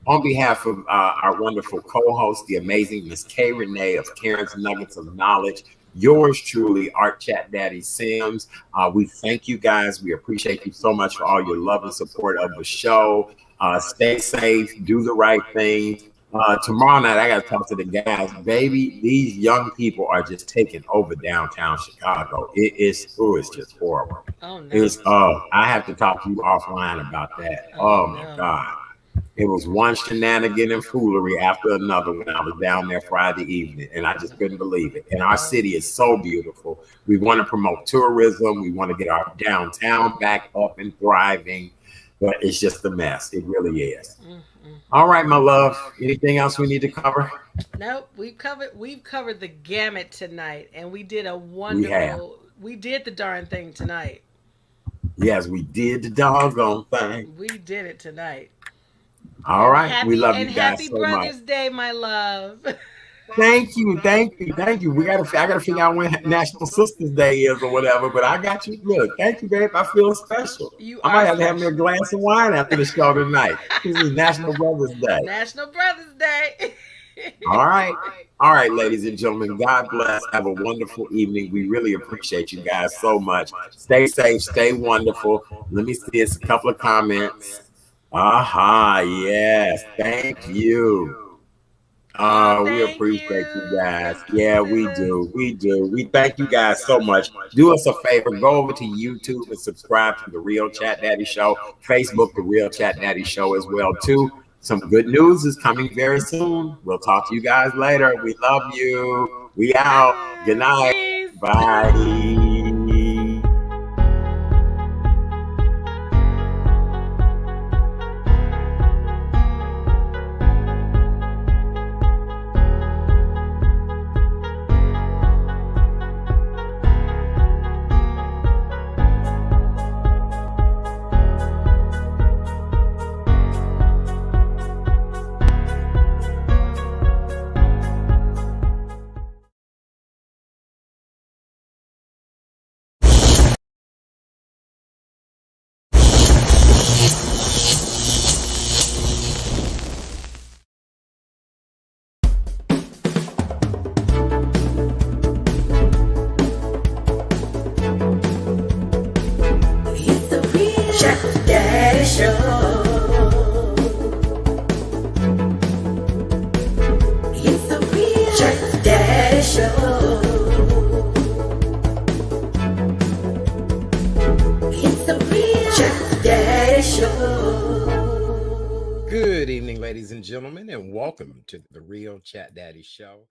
On behalf of our wonderful co-host, the amazing Miss K. Renee of Karen's Nuggets of Knowledge, yours truly, Art Chat Daddy Sims. We thank you guys. We appreciate you so much for all your love and support of the show. Stay safe, do the right thing. Tomorrow night, I got to talk to the guys. Baby, these young people are just taking over downtown Chicago. It's just horrible. Oh, no. I have to talk to you offline about that. Oh my God. It was one shenanigan and foolery after another when I was down there Friday evening, and I just couldn't believe it. And our city is so beautiful. We want to promote tourism. We want to get our downtown back up and thriving, but it's just a mess. It really is. All right, my love. Anything else we need to cover? Nope. We've covered the gamut tonight, and we did a wonderful. We did the darn thing tonight. Yes, we did the doggone thing. We did it tonight. All right. We love you guys happy so Brothers much. Day, my love. Thank you. I gotta figure out when National Sisters Day is or whatever, but I got you. Look, thank you, babe. I feel special. I might have to have me a glass of wine after the show tonight. This is National Brothers Day. National Brothers Day. All right, ladies and gentlemen. God bless. Have a wonderful evening. We really appreciate you guys so much. Stay safe, stay wonderful. Let me see. It's a couple of comments. Yes, thank you. We appreciate you guys. Yeah, we do. We thank you guys so much. Do us a favor, go over to YouTube and subscribe to the Real Chat Daddy Show. Facebook, the Real Chat Daddy Show as well too. Some good news is coming very soon. We'll talk to you guys later. We love you. We out. Good night. Bye. Good evening, ladies and gentlemen, and welcome to the Real Chat Daddy Show.